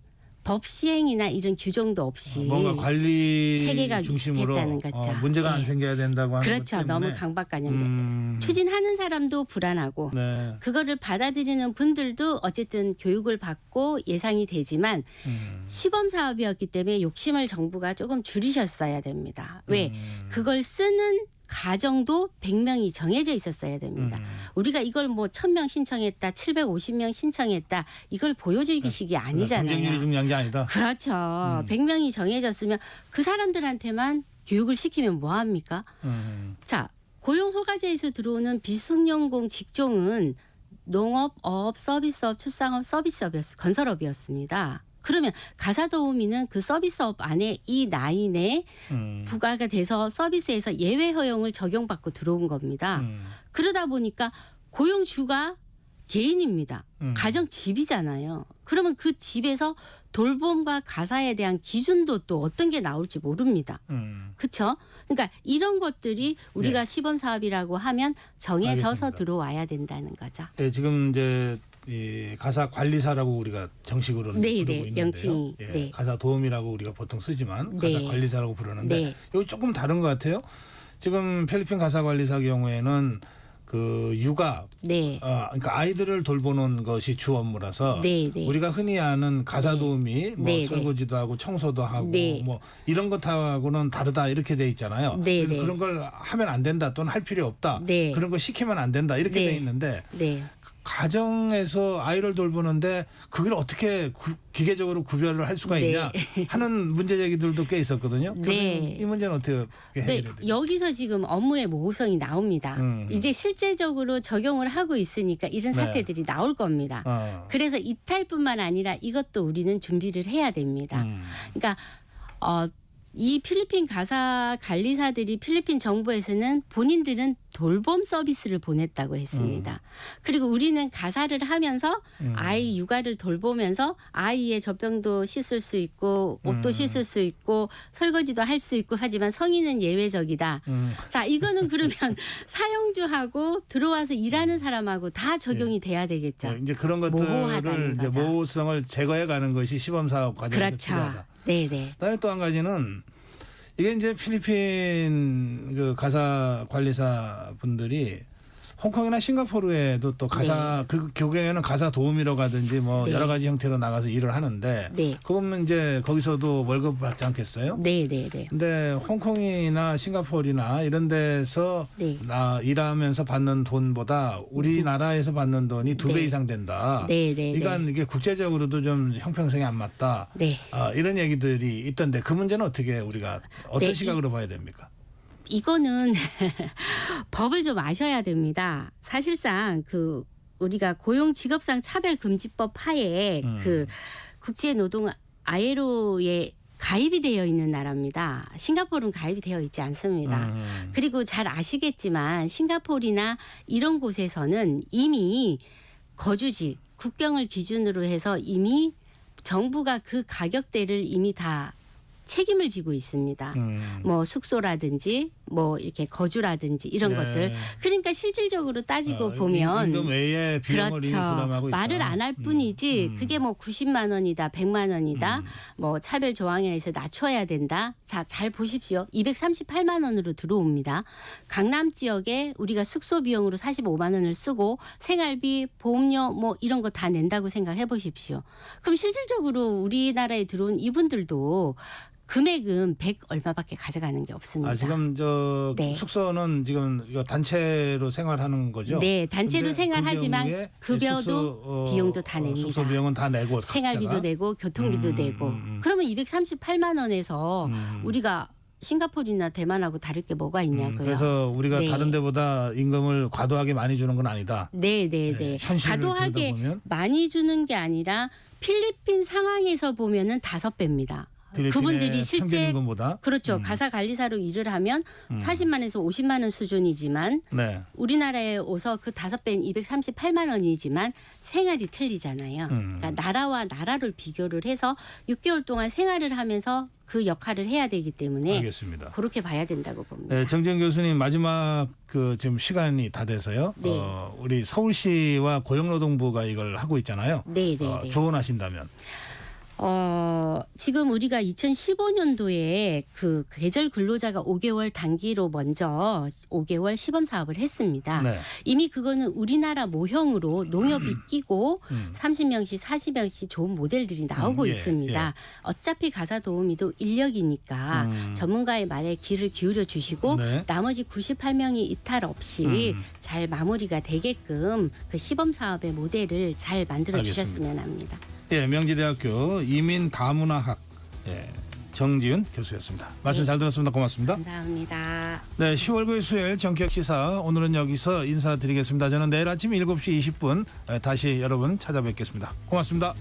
법 시행이나 이런 규정도 없이
뭔가 관리
체계가
중심으로
위축했다는 거죠.
문제가 안
네.
생겨야 된다고 하는
그렇죠.
것 때문에.
너무 강박관념제. 추진하는 사람도 불안하고
네.
그거를 받아들이는 분들도 어쨌든 교육을 받고 예상이 되지만 시범 사업이었기 때문에 욕심을 정부가 조금 줄이셨어야 됩니다. 왜? 그걸 쓰는 가정도 100명이 정해져 있었어야 됩니다. 우리가 이걸 뭐 1000명 신청했다, 750명 신청했다 이걸 보여주기식이 아니잖아요.
경쟁률이 중요한 게 아니다.
그렇죠. 100명이 정해졌으면 그 사람들한테만 교육을 시키면 뭐 합니까? 자, 고용허가제에서 들어오는 비숙련공 직종은 농업, 어업, 서비스업, 축산업, 서비스업이었어요. 건설업이었습니다. 그러면 가사도우미는 그 서비스업 안에 이 나인에 부과가 돼서 서비스에서 예외 허용을 적용받고 들어온 겁니다. 그러다 보니까 고용주가 개인입니다. 가정 집이잖아요. 그러면 그 집에서 돌봄과 가사에 대한 기준도 또 어떤 게 나올지 모릅니다. 그렇죠? 그러니까 이런 것들이 우리가
네.
시범 사업이라고 하면 정해져서
알겠습니다.
들어와야 된다는 거죠.
네, 지금 이제 이 가사 관리사라고 우리가 정식으로 부르고 있는데요.
명칭이.
예,
네.
가사 도우미라고 우리가 보통 쓰지만
네.
가사 관리사라고 부르는데
네.
여기 조금 다른 것 같아요. 지금 필리핀 가사 관리사 경우에는 그 육아,
네.
그러니까 아이들을 돌보는 것이 주 업무라서
네, 네.
우리가 흔히 아는 가사 도우미, 뭐
네, 네.
설거지도 하고 청소도 하고
네.
뭐 이런 것하고는 다르다 이렇게 돼 있잖아요.
네,
그래서
네.
그런 걸 하면 안 된다 또는 할 필요 없다.
네.
그런 걸 시키면 안 된다 이렇게
네.
돼 있는데
네.
가정에서 아이를 돌보는데 그걸 어떻게 기계적으로 구별을 할 수가
네.
있냐 하는 문제 제기들도 꽤 있었거든요.
네.
교수님, 이 문제는 어떻게
네,
해결해야 돼요?
여기서 지금 업무의 모호성이 나옵니다.
음.
이제 실제적으로 적용을 하고 있으니까 이런
네.
사태들이 나올 겁니다. 그래서 이탈뿐만 아니라 이것도 우리는 준비를 해야 됩니다. 그러니까 이 필리핀 가사 관리사들이 필리핀 정부에서는 본인들은 돌봄 서비스를 보냈다고 했습니다. 그리고 우리는 가사를 하면서 아이 육아를 돌보면서 아이의 젖병도 씻을 수 있고 옷도 씻을 수 있고 설거지도 할 수 있고 하지만 성인은 예외적이다. 자, 이거는 그러면 사용주하고 들어와서 일하는 사람하고 다 적용이 돼야 되겠죠.
네, 이제 그런 것들을
모호하다는
이제
거죠.
모호성을 제거해 가는 것이 시범 사업 과정에서
그렇죠.
필요하다.
네네.
그다음에 또 한 가지는 이게 이제 필리핀 그 가사 관리사 분들이 홍콩이나 싱가포르에도 또 가사 그 교경에는 가사 도우미로 가든지 뭐
네.
여러 가지 형태로 나가서 일을 하는데
네.
그러면 이제 거기서도 월급 받지 않겠어요?
네네네.
근데 홍콩이나 싱가포르나 이런 데서
네.
일하면서 받는 돈보다 우리나라에서 받는 돈이 2배
네.
이상 된다.
네네네.
그러니까 이게 국제적으로도 좀 형평성이 안 맞다.
네.
이런 얘기들이 있던데 그 문제는 어떻게 우리가 어떤
네,
시각으로 봐야 됩니까?
이거는 법을 좀 아셔야 됩니다. 사실상 그 우리가 고용직업상 차별금지법 하에 그 국제노동 ILO에 가입이 되어 있는 나라입니다. 싱가포르는 가입이 되어 있지 않습니다. 그리고 잘 아시겠지만 싱가포르나 이런 곳에서는 이미 거주지, 국경을 기준으로 해서 이미 정부가 그 가격대를 이미 다 책임을 지고 있습니다. 뭐 숙소라든지 뭐 이렇게 거주라든지 이런
네.
것들. 그러니까 실질적으로 따지고 보면
임금 외에 비용을 이미 부담하고 있다.
말을 안 할 뿐이지 그게 뭐 90만 원이다, 100만 원이다. 뭐 차별 조항에서 낮춰야 된다. 자, 잘 보십시오. 238만 원으로 들어옵니다. 강남 지역에 우리가 숙소 비용으로 45만 원을 쓰고 생활비, 보험료 뭐 이런 거 다 낸다고 생각해 보십시오. 그럼 실질적으로 우리나라에 들어온 이분들도 금액은 100 얼마밖에 가져가는 게 없습니다.
지금 저
네.
숙소는 지금 이거 단체로 생활하는 거죠?
네, 단체로
근데
생활하지만
그
급여도
숙소,
비용도 다 냅니다.
숙소 비용은 다 내고
생활비도
각자가?
내고 교통비도 내고. 그러면 238만 원에서 우리가 싱가포르나 대만하고 다를 게 뭐가 있냐고요.
그래서 우리가
네.
다른 데보다 임금을 과도하게 많이 주는 건 아니다.
네.
현실을
과도하게
들여다보면?
많이 주는 게 아니라 필리핀 상황에서 보면은 5배입니다.
필리핀의
그분들이
평균
실제
임금보다?
그렇죠. 가사 관리사로 일을 하면 40만에서 50만 원 수준이지만
네.
우리나라에 오서 그 5배인 238만 원이지만 생활이 틀리잖아요. 그러니까 나라와 나라를 비교를 해서 6개월 동안 생활을 하면서 그 역할을 해야 되기 때문에
알겠습니다.
그렇게 봐야 된다고 봅니다.
네, 정재영 교수님 마지막 그 지금 시간이 다 돼서요.
네.
우리 서울시와 고용노동부가 이걸 하고 있잖아요.
네.
조언하신다면.
지금 우리가 2015년도에 그 계절 근로자가 5개월 단기로 먼저 5개월 시범 사업을 했습니다.
네.
이미 그거는 우리나라 모형으로 농협이 끼고 30명씩 40명씩 좋은 모델들이 나오고
예,
있습니다. 어차피 가사 도우미도 인력이니까 전문가의 말에 귀를 기울여 주시고
네.
나머지 98명이 이탈 없이 잘 마무리가 되게끔 그 시범 사업의 모델을 잘 만들어 주셨으면 합니다.
예, 명지대학교 이민다문화학 정지윤 교수였습니다. 말씀 잘 들었습니다. 고맙습니다.
감사합니다.
네, 10월 9일 수요일 정치학시사 오늘은 여기서 인사드리겠습니다. 저는 내일 아침 7시 20분 다시 여러분 찾아뵙겠습니다. 고맙습니다.